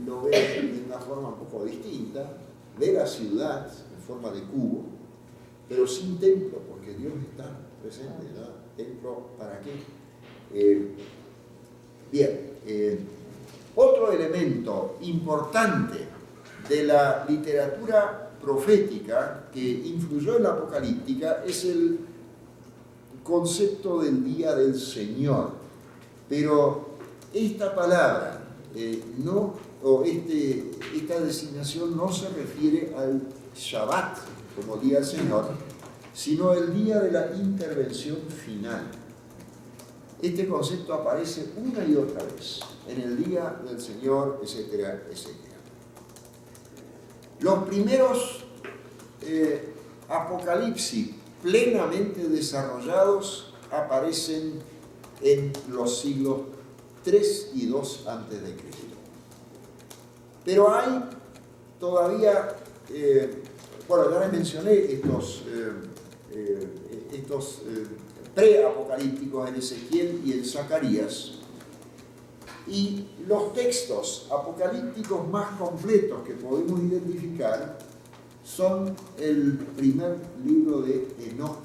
Speaker 1: lo ve de una forma un poco distinta, ve la ciudad en forma de cubo, pero sin templo, porque Dios está presente, ¿no? ¿Templo para qué? Bien, Otro elemento importante de la literatura profética que influyó en la apocalíptica es el concepto del día del Señor. Pero esta palabra, esta designación no se refiere al Shabbat como día del Señor, sino el día de la intervención final. Este concepto aparece una y otra vez en el día del Señor, etcétera, etcétera. Los primeros apocalipsis plenamente desarrollados aparecen en los siglos 3 y 2 a.C. Pero hay todavía, bueno, ya les mencioné estos preapocalípticos en Ezequiel y en Zacarías, y los textos apocalípticos más completos que podemos identificar son el primer libro de Enoc.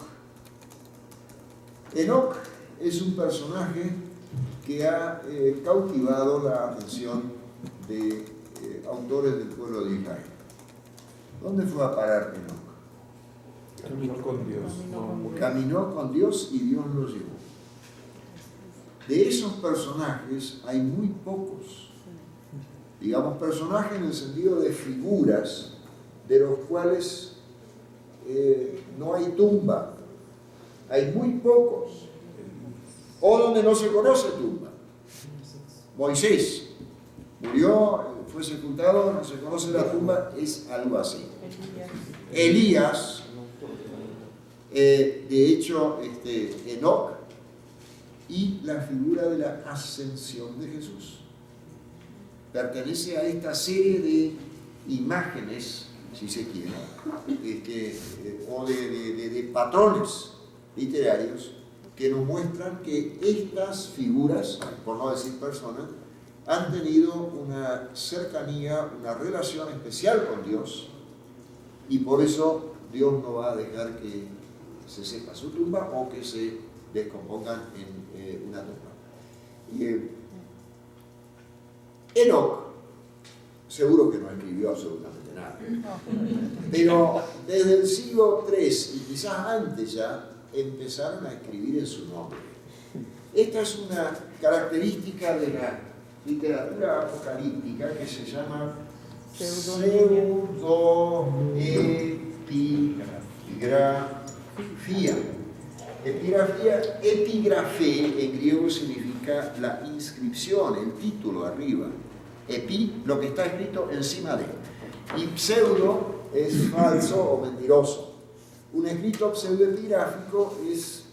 Speaker 1: Enoc es un personaje que ha cautivado la atención de autores del pueblo de Israel. ¿Dónde fue a parar Enoc?
Speaker 5: Caminó con Dios.
Speaker 1: Caminó con Dios y Dios lo llevó. De esos personajes hay muy pocos. Digamos, personajes en el sentido de figuras de los cuales no hay tumba. Hay muy pocos. O donde no se conoce tumba. Moisés murió, fue sepultado, no se conoce la tumba, es algo así. Elías, de hecho, Enoc, y la figura de la ascensión de Jesús. Pertenece a esta serie de imágenes, si se quiere, o de patrones literarios que nos muestran que estas figuras, por no decir personas, han tenido una cercanía, una relación especial con Dios, y por eso Dios no va a dejar que se sepa su tumba o que se descompongan en una tumba. Enoc seguro que no escribió absolutamente nada, pero desde el siglo III y quizás antes ya empezaron a escribir en su nombre. Esta es una característica de la literatura apocalíptica que se llama pseudoepigrafía. Epigrafé en griego significa la inscripción, el título arriba. Epi, lo que está escrito encima de. Y pseudo es falso o mentiroso. Un escrito pseudoepigráfico es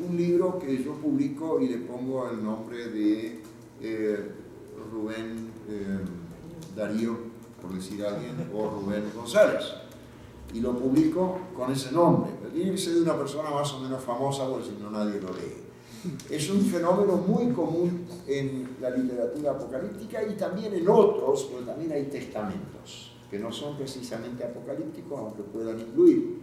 Speaker 1: un libro que yo publico y le pongo el nombre de Rubén Darío, por decir alguien, o Rubén González. Y lo publico con ese nombre. Pero tiene que ser de una persona más o menos famosa, porque si no nadie lo lee. Es un fenómeno muy común en la literatura apocalíptica y también en otros, porque también hay testamentos que no son precisamente apocalípticos, aunque puedan incluir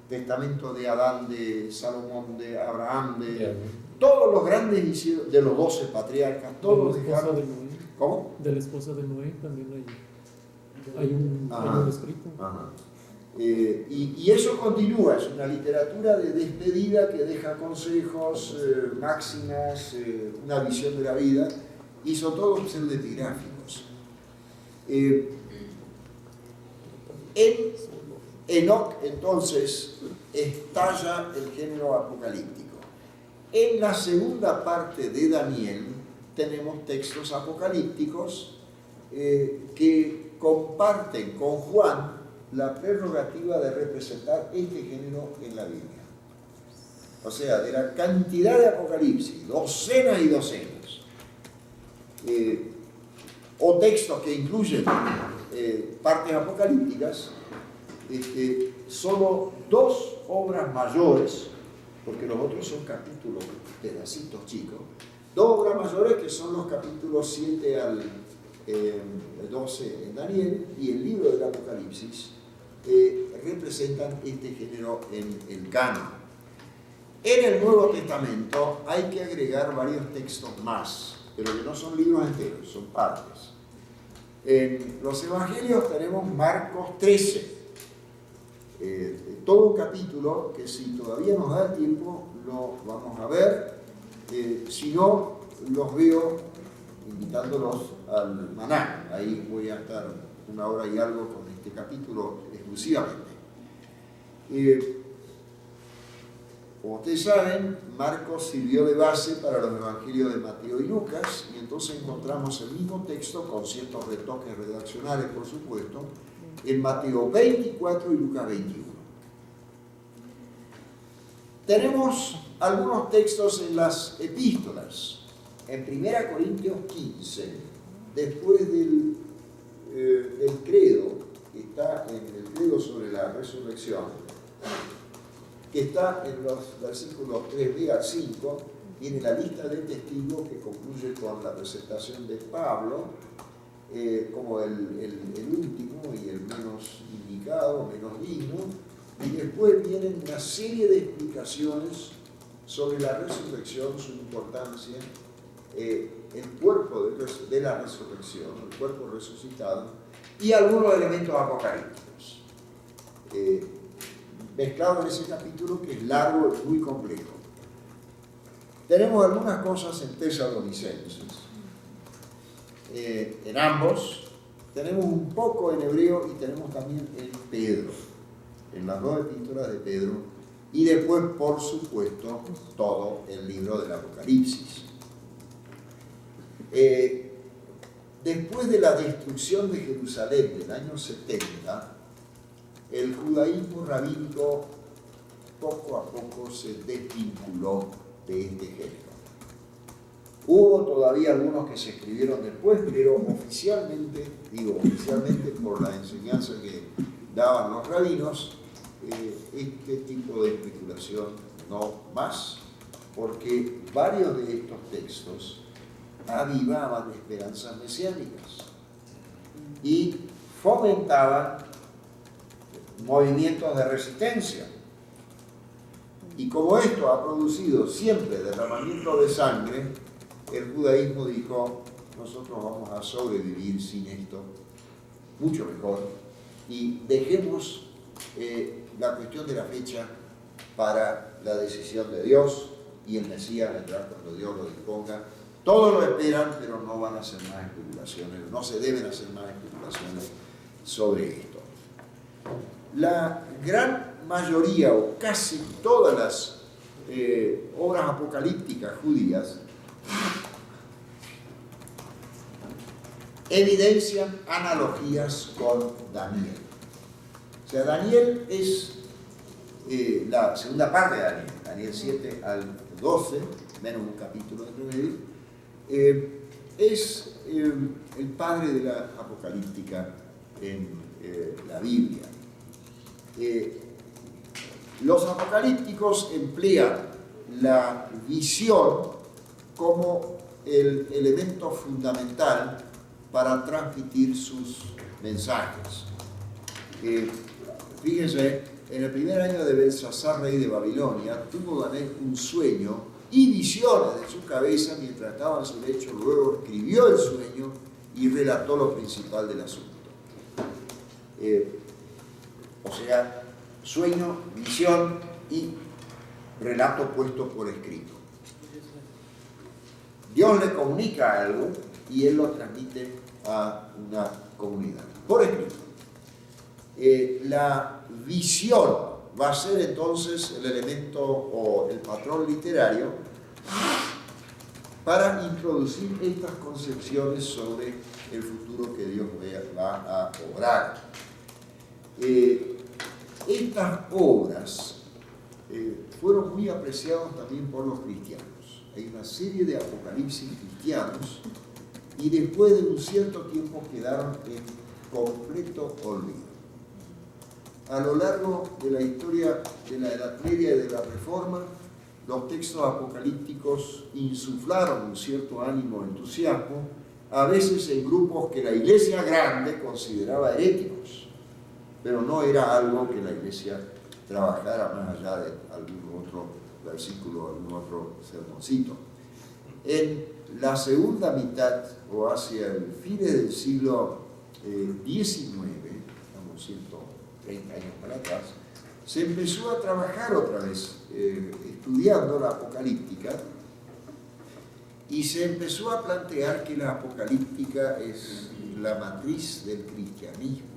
Speaker 1: testamento de Adán, de Salomón, de Abraham, de todos los grandes hicieron, de los 12 patriarcas, todos dejaron. ¿Cómo?
Speaker 3: De la esposa de Noé también hay un escrito.
Speaker 1: Ajá. Y eso continúa, es una literatura de despedida que deja consejos, máximas, una visión de la vida, y son todos pseudoepigráficos. En Enoc, entonces, estalla el género apocalíptico. En la segunda parte de Daniel tenemos textos apocalípticos que comparten con Juan la prerrogativa de representar este género en la Biblia. O sea, de la cantidad de apocalipsis, docenas y docenas, o textos que incluyen partes apocalípticas, solo 2 obras mayores, porque los otros son capítulos, pedacitos chicos, 2 obras mayores que son los capítulos 7 al 12 en Daniel y el libro del Apocalipsis, representan este género en el canon. En el Nuevo Testamento hay que agregar varios textos más pero que no son libros enteros, son partes. En los evangelios tenemos Marcos 13, todo un capítulo que si todavía nos da el tiempo lo vamos a ver, si no, los veo invitándolos al maná. Ahí voy a estar 1 hora y algo con este capítulo exclusivamente. Como ustedes saben, Marcos sirvió de base para los evangelios de Mateo y Lucas, y entonces encontramos el mismo texto con ciertos retoques redaccionales, por supuesto, en Mateo 24 y Lucas 21. Tenemos algunos textos en las epístolas. En 1 Corintios 15, después del credo, que está en el credo sobre la resurrección, que está en los versículos 3b al 5, tiene la lista de testigos que concluye con la presentación de Pablo como el último y el menos indicado, menos digno, y después vienen una serie de explicaciones sobre la resurrección, su importancia, el cuerpo de la resurrección, el cuerpo resucitado, y algunos elementos apocalípticos, mezclados en ese capítulo que es largo y muy complejo. Tenemos algunas cosas en Tesalonicenses, en ambos, tenemos un poco en Hebreo y tenemos también en Pedro, en las 2 epístolas de Pedro, y después, por supuesto, todo el libro del Apocalipsis. Después de la destrucción de Jerusalén del año 70, el judaísmo rabínico poco a poco se desvinculó de este género. Hubo todavía algunos que se escribieron después, pero oficialmente por la enseñanza que daban los rabinos, este tipo de especulación no más, porque varios de estos textos avivaban esperanzas mesiánicas y fomentaban movimientos de resistencia. Y como esto ha producido siempre derramamiento de sangre, el judaísmo dijo: nosotros vamos a sobrevivir sin esto mucho mejor, y dejemos la cuestión de la fecha para la decisión de Dios, y el Mesías vendrá cuando Dios lo disponga. Todos lo esperan, pero no van a hacer más especulaciones, no se deben hacer más especulaciones sobre esto. La gran mayoría, o casi todas las obras apocalípticas judías, evidencian analogías con Daniel. O sea, Daniel es la segunda parte de Daniel, Daniel 7 al 12, menos un capítulo de medio, es el padre de la apocalíptica en la Biblia. Los apocalípticos emplean la visión como el elemento fundamental para transmitir sus mensajes. Fíjense, en el primer año de Belsasar, rey de Babilonia, tuvo Daniel un sueño y visiones de su cabeza mientras estaba en su lecho. Luego escribió el sueño y relató lo principal del asunto. O sea, sueño, visión y relato puesto por escrito. Dios le comunica algo y él lo transmite a una comunidad por escrito. La visión va a ser entonces el elemento o el patrón literario para introducir estas concepciones sobre el futuro que Dios va a obrar. Estas obras fueron muy apreciadas también por los cristianos. Hay una serie de apocalipsis cristianos y después de un cierto tiempo quedaron en completo olvido. A lo largo de la historia de la Edad Media y de la Reforma, los textos apocalípticos insuflaron un cierto ánimo e entusiasmo, a veces en grupos que la Iglesia grande consideraba heréticos, pero no era algo que la Iglesia trabajara más allá de algún otro versículo, algún otro sermoncito. En la segunda mitad, o hacia el fines del siglo XIX, estamos 130 años para atrás, se empezó a trabajar otra vez, estudiando la apocalíptica, y se empezó a plantear que la apocalíptica es la matriz del cristianismo.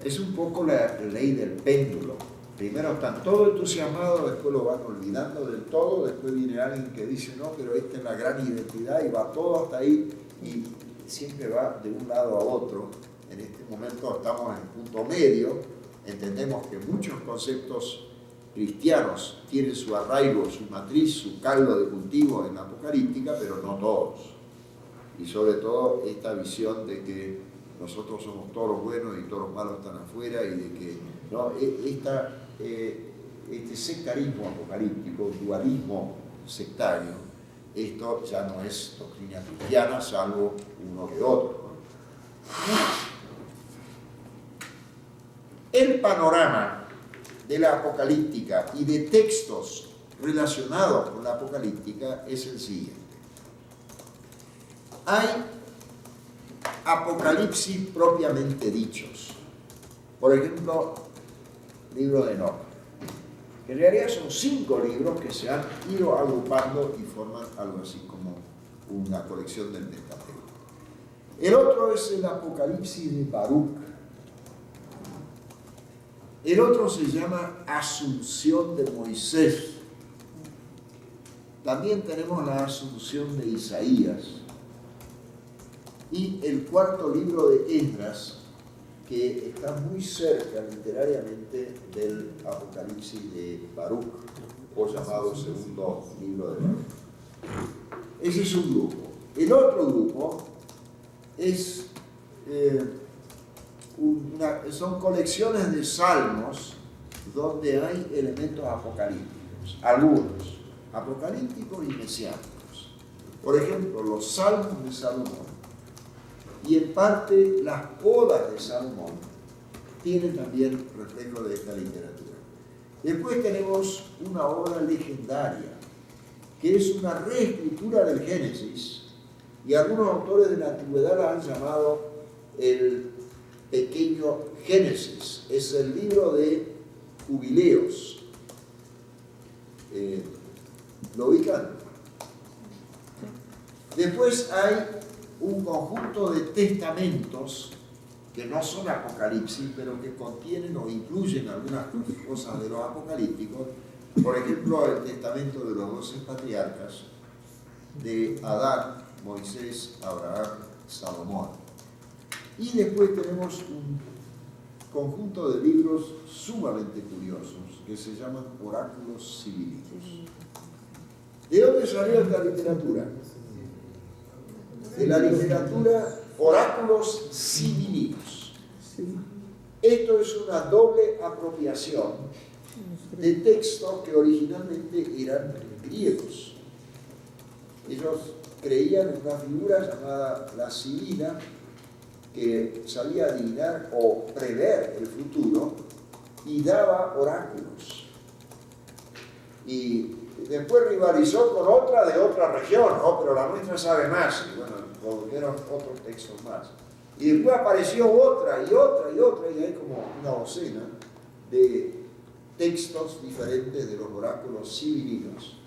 Speaker 1: Es un poco la ley del péndulo. Primero están todos entusiasmados, después lo van olvidando del todo, después viene alguien que dice, no, pero esta es la gran identidad, y va todo hasta ahí, y siempre va de un lado a otro. En este momento estamos en el punto medio, entendemos que muchos conceptos cristianos tienen su arraigo, su matriz, su caldo de cultivo en la apocalíptica, pero no todos. Y sobre todo esta visión de que nosotros somos todos los buenos y todos los malos están afuera, y de que ¿no? Este sectarismo apocalíptico, dualismo sectario, esto ya no es doctrina cristiana, salvo uno que otro, ¿no? El panorama de la apocalíptica y de textos relacionados con la apocalíptica es el siguiente. Hay apocalipsis propiamente dichos. Por ejemplo, libro de Enoc, que en realidad son 5 libros que se han ido agrupando y forman algo así como una colección del Pentateuco. El otro es el Apocalipsis de Baruch. El otro se llama Asunción de Moisés. También tenemos la Asunción de Isaías. Y el cuarto libro de Esdras, que está muy cerca literariamente del Apocalipsis de Baruch, o llamado segundo libro de Baruch. Ese es un grupo. El otro grupo es, son colecciones de salmos donde hay elementos apocalípticos, algunos apocalípticos y mesiánicos. Por ejemplo, los salmos de Salomón y en parte las odas de Salomón tienen también reflejo de esta literatura. Después tenemos una obra legendaria, que es una reescritura del Génesis, y algunos autores de la antigüedad la han llamado el pequeño Génesis. Es el libro de Jubileos. ¿Lo ubican? Después hay un conjunto de testamentos que no son apocalipsis, pero que contienen o incluyen algunas cosas de los apocalípticos. Por ejemplo, el testamento de los 12 patriarcas, de Adán, Moisés, Abraham, Salomón. Y después tenemos un conjunto de libros sumamente curiosos que se llaman oráculos sibilitos. ¿De dónde salió esta literatura? De la literatura oráculos sibilitos. Esto es una doble apropiación de textos que originalmente eran griegos. Ellos creían en una figura llamada la sibila, que sabía adivinar o prever el futuro y daba oráculos. Y después rivalizó con otra de otra región, ¿no? Pero la nuestra sabe más. Y bueno, produjeron otros textos más. Y después apareció otra y otra y otra, y hay como una docena de textos diferentes de los oráculos sibilinos.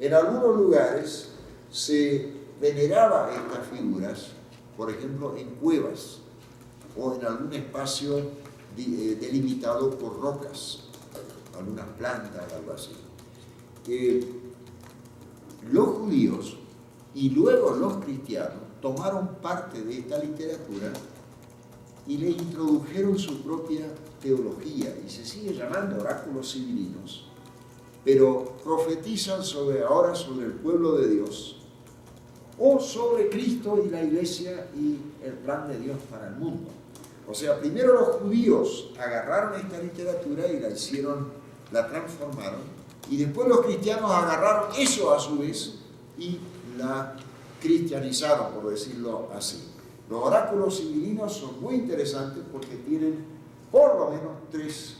Speaker 1: En algunos lugares se veneraba estas figuras, por ejemplo, en cuevas o en algún espacio delimitado por rocas, algunas plantas, algo así. Los judíos y luego los cristianos tomaron parte de esta literatura y le introdujeron su propia teología, y se sigue llamando oráculos sibilinos, pero profetizan ahora sobre el pueblo de Dios, o sobre Cristo y la iglesia y el plan de Dios para el mundo. O sea, primero los judíos agarraron esta literatura y la transformaron, y después los cristianos agarraron eso a su vez y la cristianizaron, por decirlo así. Los oráculos sibilinos son muy interesantes porque tienen por lo menos 3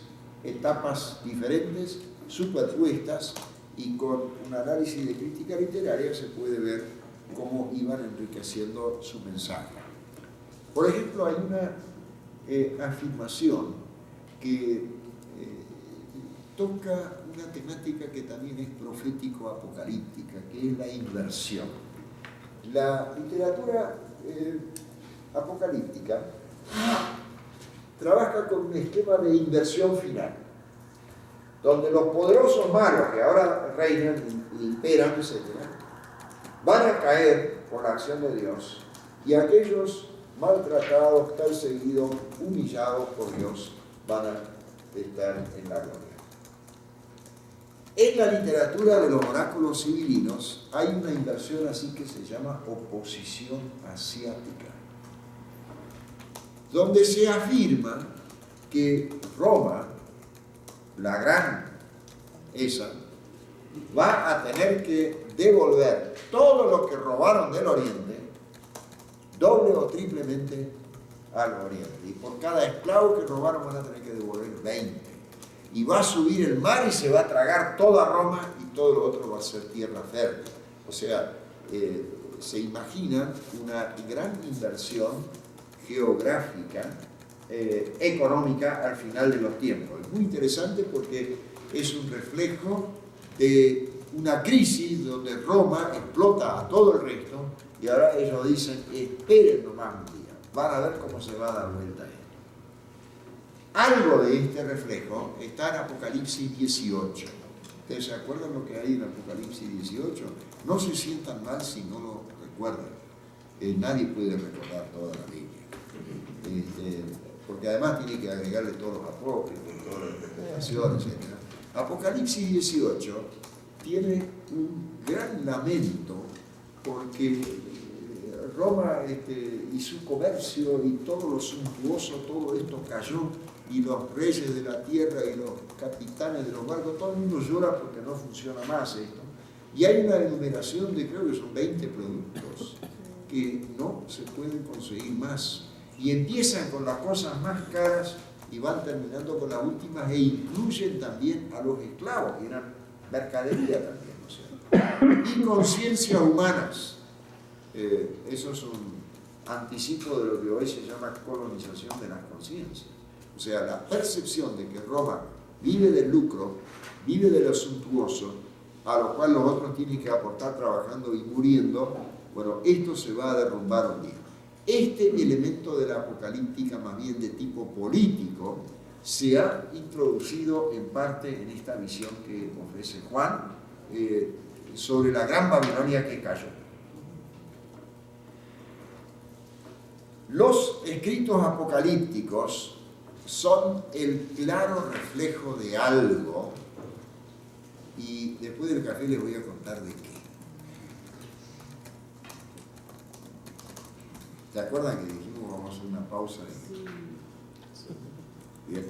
Speaker 1: etapas diferentes, superpuestas, y con un análisis de crítica literaria se puede ver cómo iban enriqueciendo su mensaje. Por ejemplo, hay una afirmación que toca una temática que también es profético-apocalíptica, que es la inversión. La literatura apocalíptica trabaja con un esquema de inversión final, donde los poderosos malos que ahora reinan y imperan, etc., van a caer por la acción de Dios, y aquellos maltratados, perseguidos, humillados por Dios van a estar en la gloria. En la literatura de los oráculos civilinos hay una inversión así que se llama oposición asiática, donde se afirma que Roma, la gran esa, va a tener que devolver todo lo que robaron del Oriente, doble o triplemente al Oriente. Y por cada esclavo que robaron van a tener que devolver 20. Y va a subir el mar y se va a tragar toda Roma y todo lo otro va a ser tierra fértil. O sea, se imagina una gran inversión geográfica, económica al final de los tiempos. Es muy interesante porque es un reflejo de una crisis donde Roma explota a todo el resto y ahora ellos dicen, esperen nomás un día, van a ver cómo se va a dar vuelta esto. Algo de este reflejo está en Apocalipsis 18. ¿Ustedes se acuerdan lo que hay en Apocalipsis 18? No se sientan mal si no lo recuerdan. Nadie puede recordar toda la Biblia. Porque además tiene que agregarle todos los apócrifos, todas las interpretaciones, etc. Apocalipsis 18 tiene un gran lamento porque Roma y su comercio y todo lo suntuoso, todo esto cayó, y los reyes de la tierra y los capitanes de los barcos, todo el mundo llora porque no funciona más esto. Y hay una enumeración de, creo que son 20 productos que no se pueden conseguir más. Y empiezan con las cosas más caras y van terminando con las últimas, e incluyen también a los esclavos, que eran mercadería también, ¿no es cierto? Y conciencias humanas. Eso es un anticipo de lo que hoy se llama colonización de las conciencias. O sea, la percepción de que Roma vive del lucro, vive de lo suntuoso, a lo cual los otros tienen que aportar trabajando y muriendo. Bueno, esto se va a derrumbar un día. Este elemento de la apocalíptica, más bien de tipo político, se ha introducido en parte en esta visión que ofrece Juan sobre la gran Babilonia que cayó. Los escritos apocalípticos son el claro reflejo de algo, y después del café les voy a contar de qué. ¿Se acuerdan que dijimos vamos a hacer una pausa? Bien.